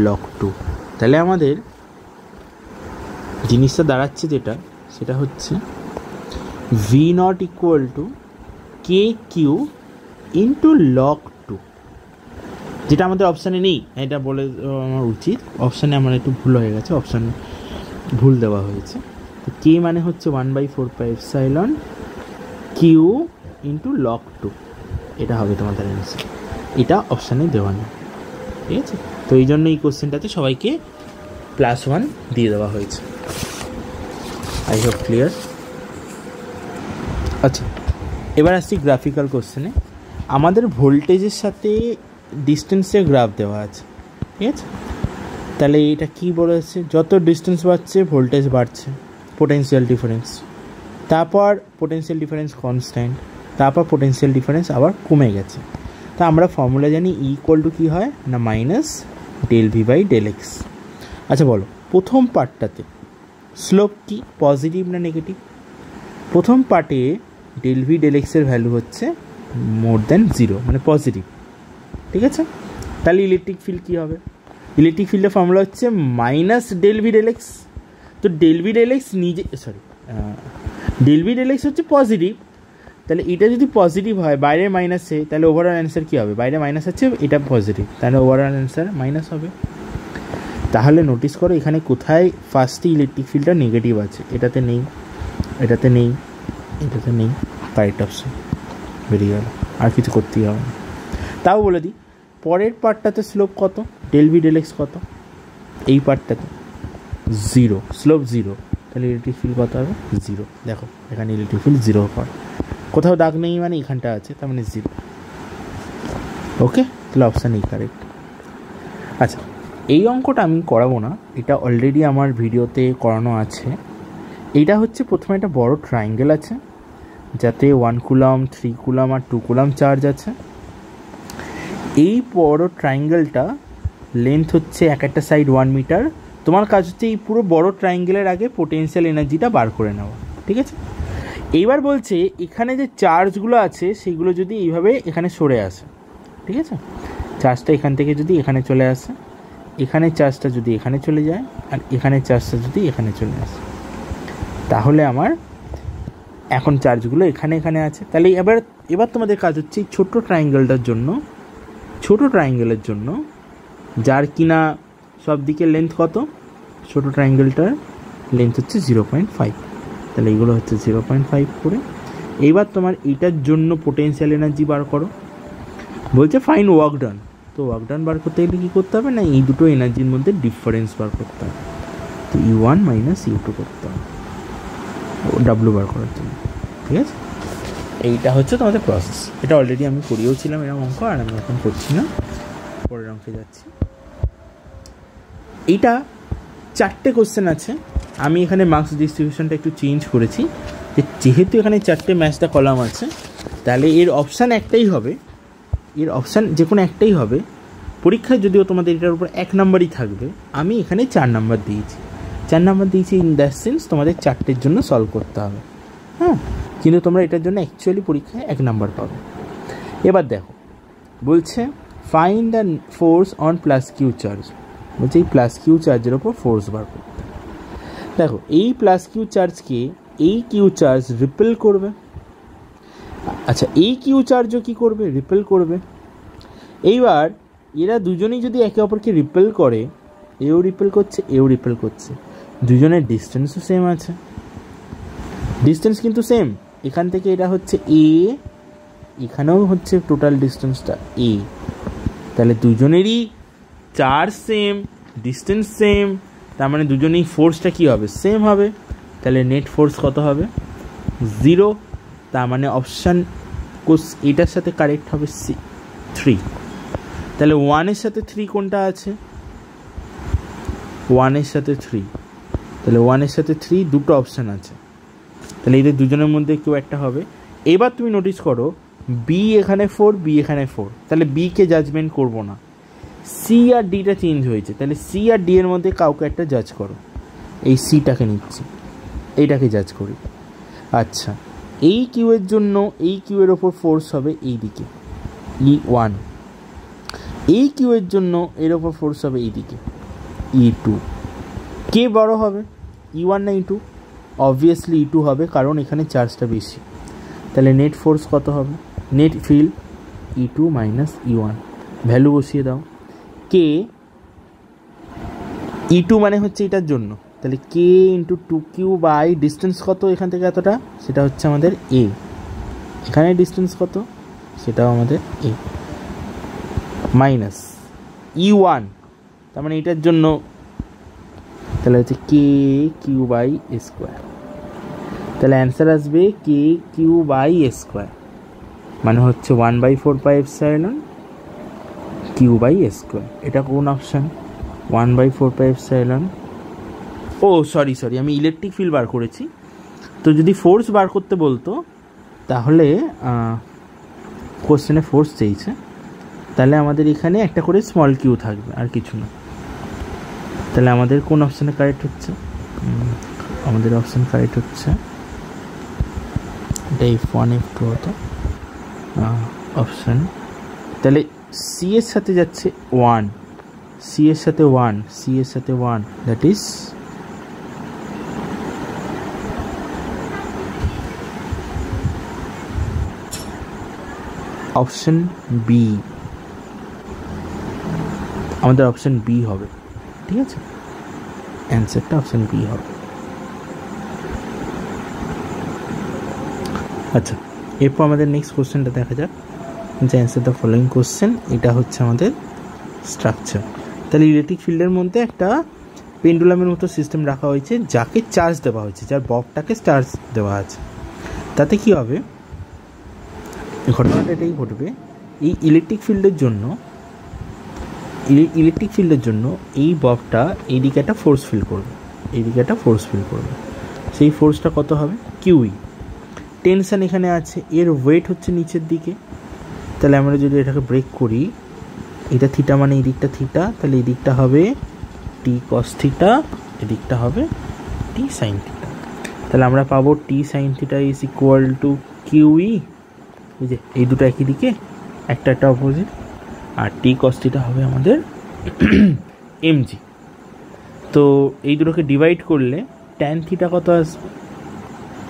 লগ 2। তাহলে আমাদের জিনিসটা দাঁড়াচ্ছে যেটা, সেটা হচ্ছে V not equal to K Q into log 2, যেটা আমাদের অপশানে নেই, এটা বলে আমার উচিত, অপশানে আমার একটু ভুল হয়ে গেছে, অপশান ভুল দেওয়া হয়েছে। তো কে মানে হচ্ছে 1/4πε কিউ ইন্টু লগ 2, এটা হবে তোমাদের অ্যান্সার, এটা অপশানে দেওয়া নেই, ঠিক আছে। তো এই জন্য এই কোশ্চেনটাতে সবাইকে +1 দিয়ে দেওয়া হয়েছে। I hope clear. আচ্ছা এবার আসছি গ্রাফিক্যাল কোশ্চেনে। আমাদের ভোল্টেজের সাথে ডিস্টেন্সের গ্রাফ দেওয়া আছে, ঠিক আছে। তাহলে এটা কী বলেছে, যত ডিস্টেন্স বাড়ছে ভোল্টেজ বাড়ছে, পোটেনশিয়াল ডিফারেন্স, তারপর পোটেনশিয়াল ডিফারেন্স কনস্ট্যান্ট, তারপর পোটেনশিয়াল ডিফারেন্স আবার কমে গেছে। তা আমরা ফর্মুলা জানি ই ইকুয়াল টু কী হয় না, minus del V by del X. আচ্ছা বলো প্রথম পার্টটাতে স্লোপ কি পজিটিভ না নেগেটিভ, প্রথম পার্টে ডেল ভি ডেল এক্সের ভ্যালু হচ্ছে মোর দ্যান 0 মানে পজিটিভ, ঠিক আছে। তাহলে ইলেকট্রিক ফিল্ড কী হবে? ইলেকট্রিক ফিল্ডের ফর্মুলা হচ্ছে minus del V del X. তো del V del X del V del X হচ্ছে পজিটিভ, তাহলে এটা যদি পজিটিভ হয় বাইরে মাইনাসে, তাহলে ওভারঅল অ্যান্সার কী হবে? বাইরে মাইনাস আছে, এটা পজিটিভ, তাহলে ওভারঅল অ্যান্সার মাইনাস হবে। তাহলে নোটিস করো এখানে কোথায় ফার্স্টে ইলেকট্রিক ফিল্ডটা নেগেটিভ আছে, এটাতে নেই, এটাতে নেই, এটাতে নেই, কারেক্ট অপশন বেরিয়ে গেল, আর কিছু করতেই হবে না। তাও বলে দিই, পরের পার্টটাতে স্লোপ কত? ডেল ভি ডেল এক্স কত? এই পার্টটাতে 0, স্লোপ 0, তাহলে ইলেকট্রিক ফিল্ড কত হবে? 0। দেখো এখানে ইলেকট্রিক ফিল্ড 0 হয়, কোথাও দাগ নেই মানে এখানটা আছে, তার মানে 0। ওকে, তাহলে অপশান এই কারেক্ট। আচ্ছা, এই অঙ্কটা আমি করাবো না, এটা অলরেডি আমার ভিডিওতে করানো আছে। এইটা হচ্ছে প্রথমে একটা বড় ট্রায়াঙ্গেল আছে, যাতে 1 কুলম, 3 কুলম আর 2 কুলম চার্জ আছে। এই বড় ট্রায়াঙ্গেলটা লেন্থ হচ্ছে এক একটা সাইড 1 মিটার। তোমার কাজ হচ্ছে এই পুরো বড় ট্রায়াঙ্গেলের আগে পোটেনশিয়াল এনার্জিটা বার করে নেওয়া, ঠিক আছে। এইবার বলছে এখানে যে চার্জগুলো আছে সেগুলো যদি এইভাবে এখানে সরে আসে, ঠিক আছে, চার্জটা এখান থেকে যদি এখানে চলে আসে, এখানে চার্জটা যদি এখানে চলে যায়, আর এখানে চার্জটা যদি এখানে চলে আসে, তাহলে আমার এখন চার্জগুলো এখানে এখানে আছে। তাহলে এবার তোমাদের কাজ হচ্ছে এই ছোট্ট ট্রায়াঙ্গেলটার জন্য, ছোটো ট্রায়াঙ্গেলের জন্য যার কিনা সব দিকে লেন্থ কত, ছোটো ট্রায়াঙ্গেলটার লেন্থ হচ্ছে 0.5, তাহলে এইগুলো হচ্ছে 0.5 করে। এইবার তোমার এইটার জন্য পোটেনশিয়াল এনার্জি বার করো, বলছে ফাইন ওয়ার্ক ডান। তো ওয়ার্ক ডান বার করতে গেলে কী করতে হবে না, এই দুটো এনার্জির মধ্যে ডিফারেন্স বার করতে হবে। তো U1 মাইনাস U2 করতে হবে ডাব্লু বার করার জন্য, ঠিক আছে। এইটা হচ্ছে তোমাদের প্রসেস। এটা অলরেডি আমি করিয়েওছিলাম এরকম অঙ্ক, আর আমি এখন করছি না, পরের অঙ্কে যাচ্ছি। এইটা 4টে কোশ্চেন আছে। আমি এখানে মার্কস ডিস্ট্রিবিউশনটা একটু চেঞ্জ করেছি, যেহেতু এখানে 4টে ম্যাচটা কলাম আছে, তাহলে এর অপশান একটাই হবে, এর অপশান যে কোনো একটাই হবে। পরীক্ষায় যদিও তোমাদের এটার উপর 1 নাম্বারই থাকবে, আমি এখানে 4 নাম্বার দিয়েছি। 4 নাম্বার দিয়েছি ইন দ্যাট সেন্স তোমাদের 4টের জন্য সলভ করতে হবে, হ্যাঁ, কিন্তু তোমরা এটার জন্য অ্যাকচুয়ালি পরীক্ষায় 1 নাম্বার পাবে। এবার দেখো বলছে find the force on plus Q charge, বলছে এই প্লাস কিউ চার্জের ওপর ফোর্স বার করতে। দেখো এই প্লাস কিউ চার্জকে এই কিউ চার্জ রিপেল করবে, আচ্ছা এই কিউ চার্জও কী করবে, রিপেল করবে। এইবার এরা দুজনেই যদি একে অপরকে রিপেল করে, এও রিপেল করছে, এও রিপেল করছে, দুজনের ডিস্টেন্সও সেম আছে, ডিস্টেন্স কিন্তু সেম, এখান থেকে এটা হচ্ছে এ, এখানেও হচ্ছে টোটাল ডিস্টেন্সটা এ, তাহলে দুজনেরই চার্জ সেম, ডিস্টেন্স সেম, তার মানে দুজনেই ফোর্সটা কী হবে, সেম হবে। তাহলে নেট ফোর্স কত হবে, 0, তার মানে অপশান এটার সাথে কারেক্ট হবে 3। তাহলে 1-এর সাথে 3 কোনটা আছে, 1-এর সাথে 3, তাহলে 1-এর সাথে 3 দুটো অপশান আছে, তাহলে এদের দুজনের মধ্যে কেউ একটা হবে। এবার তুমি নোটিস করো বি এখানে 4, বি এখানে 4, তাহলে বিকে জাজমেন্ট করবো না, সি আর ডিটা চেঞ্জ হয়েছে, তাহলে সি আর ডি এর মধ্যে কাউকে একটা জাজ করো। এই সিটাকে নিচ্ছি, এইটাকে জাজ করি। আচ্ছা এই কিউয়ের জন্য এই কিউয়ের ওপর ফোর্স হবে এই দিকে E1, এই কিউয়ের জন্য এর ওপর ফোর্স হবে এই দিকে E2। কে বড় হবে, E1 না E2? অবভিয়াসলি E2 হবে, কারণ এখানে চার্জটা বেশি। তাহলে নেট ফোর্স কত হবে, net field E2 minus E1, value বসিয়ে দাও। কে E2 মানে হচ্ছে এটার জন্য, তাহলে কে ইন্টু 2Q বাই ডিস্টেন্স কত এখান থেকে এতটা, সেটা হচ্ছে আমাদের এ, এখানে ডিস্টেন্স কত সেটাও আমাদের এ, মাইনাস E1, তার মানে এটার জন্য তাহলে হচ্ছে K Q by A square. তাহলে অ্যান্সার আসবে কে কিউ বাই এ স্কোয়ার, মানে হচ্ছে 1/4πε কিউ বাই এ স্কোয়ার। এটা কোন অপশান, 1/4πε। ও সরি আমি ইলেকট্রিক ফিল্ড বার করেছি। তো যদি ফোর্স বার করতে বলতো তাহলে কোশ্চেনে ফোর্স চেয়েছে, তাহলে আমাদের এখানে একটা করে স্মল কিউ থাকবে, আর কিছু না। তাহলে আমাদের কোন অপশানে কারেক্ট হচ্ছে, আমাদের অপশান কারেক্ট হচ্ছে এটা F1 F2 হতো, অপশান, তাহলে সি এর সাথে যাচ্ছে 1, সি এর সাথে 1, সি এর সাথে 1, দ্যাট ইজ অপশন বি। আমাদের অপশন বি হবে, ঠিক আছে, অ্যান্সারটা অপশন বি হবে। আচ্ছা, এরপর আমাদের নেক্সট কোশ্চেনটা দেখা যাক, যে অ্যান্সার দ্য ফলোয়িং কোশ্চেন। এটা হচ্ছে আমাদের স্ট্রাকচার। তাহলে ইলেকট্রিক ফিল্ডের মধ্যে একটা পেন্ডুলামের মতো সিস্টেম রাখা হয়েছে, যাকে চার্জ দেওয়া হয়েছে, যার ববটাকে চার্জ দেওয়া আছে। তাতে কি হবে, ঘটনাটা এটাই ঘটবে, এই ইলেকট্রিক ফিল্ডের জন্য এই ববটা এইদিকে একটা ফোর্স ফিল করবে, এইদিকে একটা ফোর্স ফিল করবে। সেই ফোর্সটা কত হবে, কিউই। টেনশন এখানে আছে, এর ওয়েট হচ্ছে নিচের দিকে। তাহলে আমরা যদি এটাকে ব্রেক করি, এটা থিটা মানে এই দিকটা থিটা, তাহলে এই দিকটা হবে টি কস থিটা, এদিকটা হবে টি সাইন থিটা। তাহলে আমরা পাবো T sine theta is equal to QE, এই যে এই দুটো একই দিকে, একটা একটা অপোজিট, আর টি কস থিটা হবে আমাদের এমজি। তো এই দুটোকে ডিভাইড করলে ট্যান থিটা কত আসবে,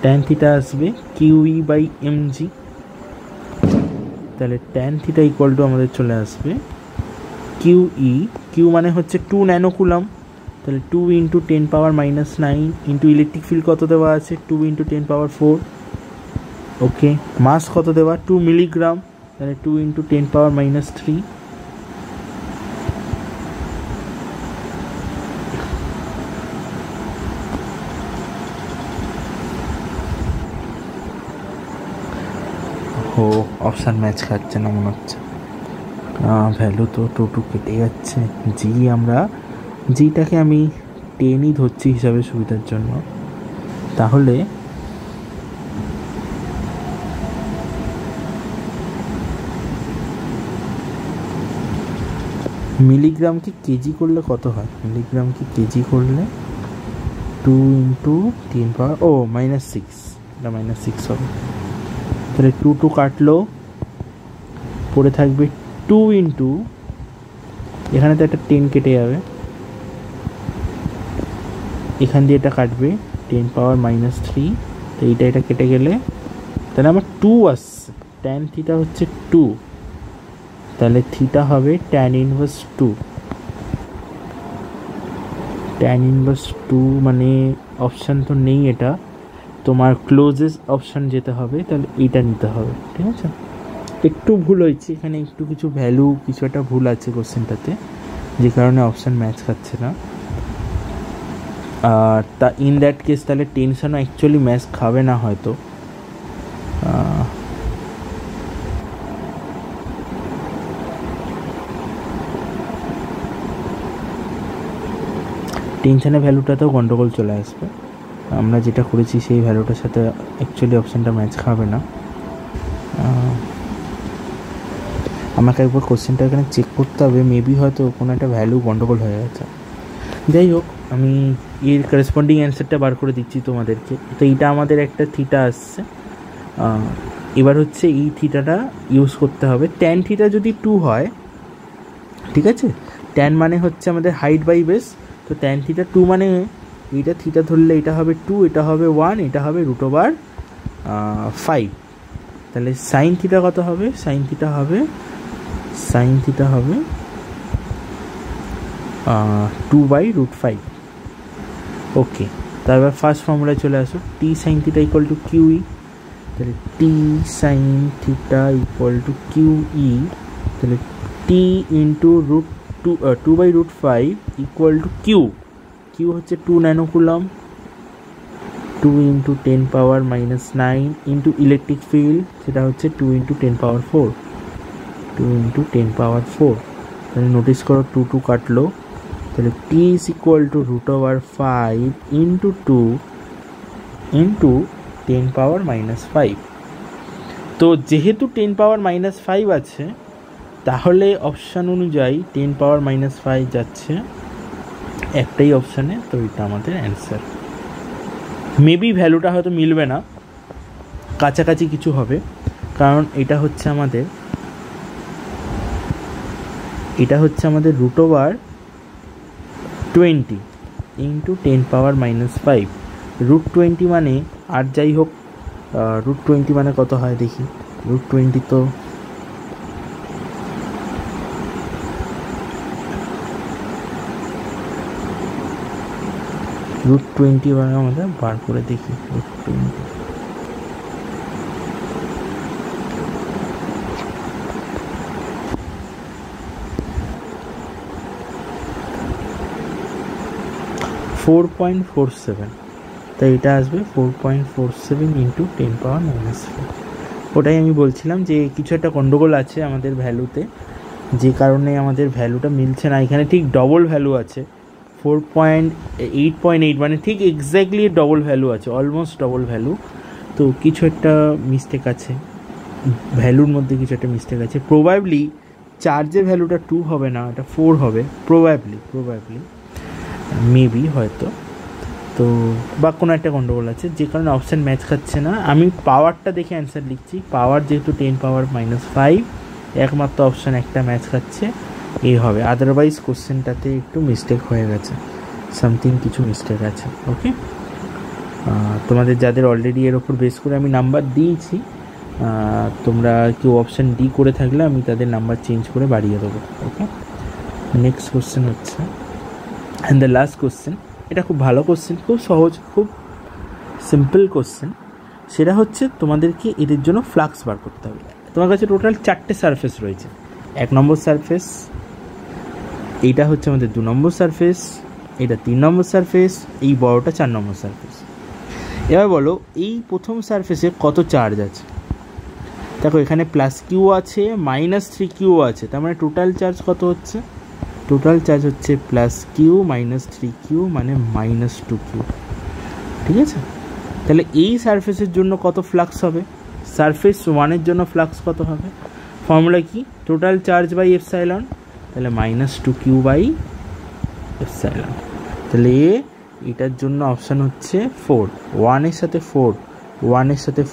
ট্যান থিটা আসবে কিউই বাই এমজি। তাহলে ট্যান থিটা ইকুয়াল টু আমাদের চলে আসবে কিউই, কিউ মানে হচ্ছে 2 ন্যানোকুলাম, তাহলে 2 × 10⁻⁹ ইন্টু ইলেকট্রিক ফিল্ড কত দেওয়া আছে, 2 × 10⁴। ওকে, মাস কত দেওয়া, 2 মিলিগ্রাম, তাহলে 2 × 10⁻⁻3। ও অপশান ম্যাচ খাচ্ছে না মনে হচ্ছে, ভ্যালু তো টোটো কেটে যাচ্ছে। জিটাকে আমি 10ই ধরছি হিসাবে সুবিধার জন্য। তাহলে মিলিগ্রামকে কেজি করলে কত হয়, মিলিগ্রামকে কেজি করলে 2 × 10⁻⁻6, এটা -6 হবে। তাহলে 2 কাটলো, পড়ে থাকবে 2 × এখানে তো একটা 10 কেটে যাবে, এখান দিয়ে এটা কাটবে 10⁻⁻3, তো এটা কেটে গেলে তাহলে আমার 2 আসছে, ট্যান থিটা হচ্ছে 2, তাহলে থিটা হবে ট্যান ইনভার্স 2, ট্যান ইনভার্স 2 মানে অপশান তো নেই, এটা তোমার ক্লোজেস্ট অপশান যেতে হবে, তাহলে এইটা নিতে হবে, ঠিক আছে। একটু ভুল হয়েছে এখানে, একটু কিছু ভ্যালু কিছু একটা ভুল আছে কোশ্চেনটাতে, যে কারণে অপশান ম্যাচ খাচ্ছে না। তা ইন দ্যাট কেস তাহলে টেনশনও অ্যাকচুয়ালি ম্যাচ খাবে না হয়তো। টেনশনের ভ্যালুটাতেও গন্ডগোল চলে আসবে, আমরা যেটা করেছি সেই ভ্যালুটার সাথে অ্যাকচুয়ালি অপশানটা ম্যাচ খাবে না। আমাকে একবার কোশ্চেনটা এখানে চেক করতে হবে, মেবি হয়তো কোনো একটা ভ্যালু গন্ডগোল হয়ে গেছে। যাই হোক, আমি এর করেসপন্ডিং অ্যান্সারটা বার করে দিচ্ছি তোমাদেরকে। তো এইটা আমাদের একটা থিটা আসছে, এবার হচ্ছে এই থিটাটা ইউজ করতে হবে। ট্যান থিটা যদি 2 হয়, ঠিক আছে, ট্যান মানে হচ্ছে আমাদের হাইট বাই বেস, তো ট্যান থিটা 2 মানে এইটা থিটা ধরলে এটা হবে 2, এটা হবে 1, এটা হবে √5। তাহলে সাইন থিটা কত হবে, সাইন থিটা হবে 2/√5। ওকে, তারপর ফার্স্ট ফর্মুলায় চলে আসো, T sine theta equal to QE, তাহলে T sine theta equal to QE, তাহলে T into √2/√5 equal to Q হচ্ছে 2 ন্যানোকুলাম, 2 × 10⁻⁹ ইন্টু ইলেকট্রিক ফিল্ড, সেটা হচ্ছে 2 × 10⁴, 2 × 10⁴। তাহলে নোটিস করো 2 কাটলো, তাহলে টি ইজ ইকুয়াল টু √5 × 2 × 10⁻⁻5। তো যেহেতু 10⁻⁻5 আছে, তাহলে অপশান অনুযায়ী 10⁻⁻5 যাচ্ছে একটাই অপশানে, তো এটা আমাদের অ্যান্সার। মেবি ভ্যালুটা হয়তো মিলবে না, কাছাকাছি কিছু হবে, কারণ এটা হচ্ছে আমাদের রুট ওভার 20 ইন্টু 10⁻⁻5। রুট 20 মানে আর যাই হোক, রুট 20 মানে কত হয় দেখি। রুট 20 তো রুট 20 মানে আমাদের বার করে দেখি। রুট 20 4.47, তাই এটা আসবে 4.47 ইন্টু 10⁻⁻4। ওটাই আমি বলছিলাম যে কিছু একটা গন্ডগোল আছে আমাদের ভ্যালুতে, যে কারণে আমাদের ভ্যালুটা মিলছে না। এখানে ঠিক ডবল ভ্যালু আছে, 4.8.8, মানে ঠিক এক্স্যাক্টলি ডবল ভ্যালু আছে, অলমোস্ট ডবল ভ্যালু। তো কিছু একটা মিস্টেক আছে, ভ্যালুর মধ্যে কিছু একটা মিস্টেক আছে। প্রবাবলি চার্জের ভ্যালুটা 2 হবে না, এটা 4 হবে, প্রবাবলি মেবি, হয়তো। তো বা কোনো একটা গন্ডগোল আছে, যে কারণে অপশান ম্যাচ খাচ্ছে না। আমি পাওয়ারটা দেখে অ্যান্সার লিখছি। পাওয়ার যেহেতু 10⁻⁻5, একমাত্র অপশান একটা ম্যাচ খাচ্ছে, এ হবে। আদারওয়াইজ কোশ্চেনটাতে একটু মিস্টেক হয়ে গেছে, সামথিং কিছু মিস্টেক আছে। ওকে, তোমাদের যাদের অলরেডি এর ওপর বেস করে আমি নাম্বার দিয়েছি, তোমরা কেউ অপশান ডি করে থাকলে আমি তাদের নাম্বার চেঞ্জ করে বাড়িয়ে দেবো। ওকে, নেক্সট কোশ্চেন হচ্ছে, অ্যান্ড দ্য লাস্ট কোশ্চেন। এটা খুব ভালো কোশ্চেন, খুব সহজ, খুব সিম্পল কোশ্চেন। সেটা হচ্ছে তোমাদেরকে এদের জন্য ফ্লাক্স বার করতে হবে। তোমার কাছে টোটাল 4টে সারফেস রয়েছে। 1 নম্বর সারফেস, এইটা হচ্ছে আমাদের 2 নম্বর সারফেস, এটা 3 নম্বর সারফেস, এই বড়টা 4 নম্বর সারফেস। এবার বলো এই প্রথম সারফেসে কত চার্জ আছে। দেখো এখানে প্লাস কিউ আছে, -3 কিউ আছে, তার মানে টোটাল চার্জ কত হচ্ছে? টোটাল চার্জ হচ্ছে প্লাস কিউ -3 কিউ, মানে -2 কিউ। ঠিক আছে, তাহলে এই সারফেসের জন্য কত ফ্লাক্স হবে? সারফেস 1-এর জন্য ফ্লাক্স কত হবে? ফর্মুলা কি? টোটাল চার্জ বাই এপসাইলন, তাহলে -2 কিউ বাই এপসাইলন। তাহলে এটার জন্য অপশান হচ্ছে 4, 1-এর সাথে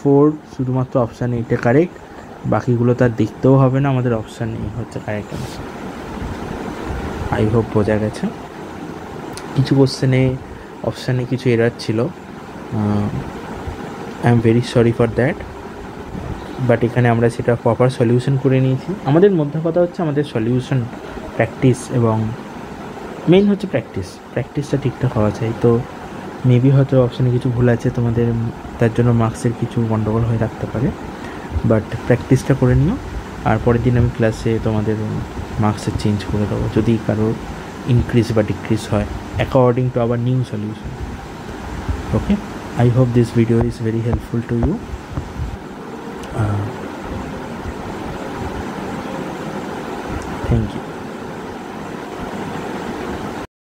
4, শুধুমাত্র অপশান এটা কারেক্ট, বাকিগুলো তার দেখতেও হবে না, আমাদের অপশান এই হচ্ছে কারেক্ট অ্যান্সার। আই হোপ বোঝা গেছে। কিছু কোশ্চেনে অপশানে কিছু এরার ছিল, I am very sorry for that, but এখানে আমরা সেটা প্রপার সলিউশন করে নিয়েছি। আমাদের মধ্যে কথা হচ্ছে আমাদের সলিউশন প্র্যাকটিস, এবং মেইন হচ্ছে প্র্যাকটিসটা ঠিকঠাক হওয়া চাই। তো মেবি হয়তো অপশানে কিছু ভুল আছে, তোমাদের তার জন্য মার্কসের কিছু গন্ডগোল হয়ে থাকতে পারে, বাট প্র্যাকটিসটা করে নিও। আর পরের দিন আমি ক্লাসে তোমাদের মার্কসের চেঞ্জ করে দেবো যদি কারোর ইনক্রিজ বা ডিক্রিজ হয় according to our new solution. Okay, I hope this video is very helpful to you. Thank you.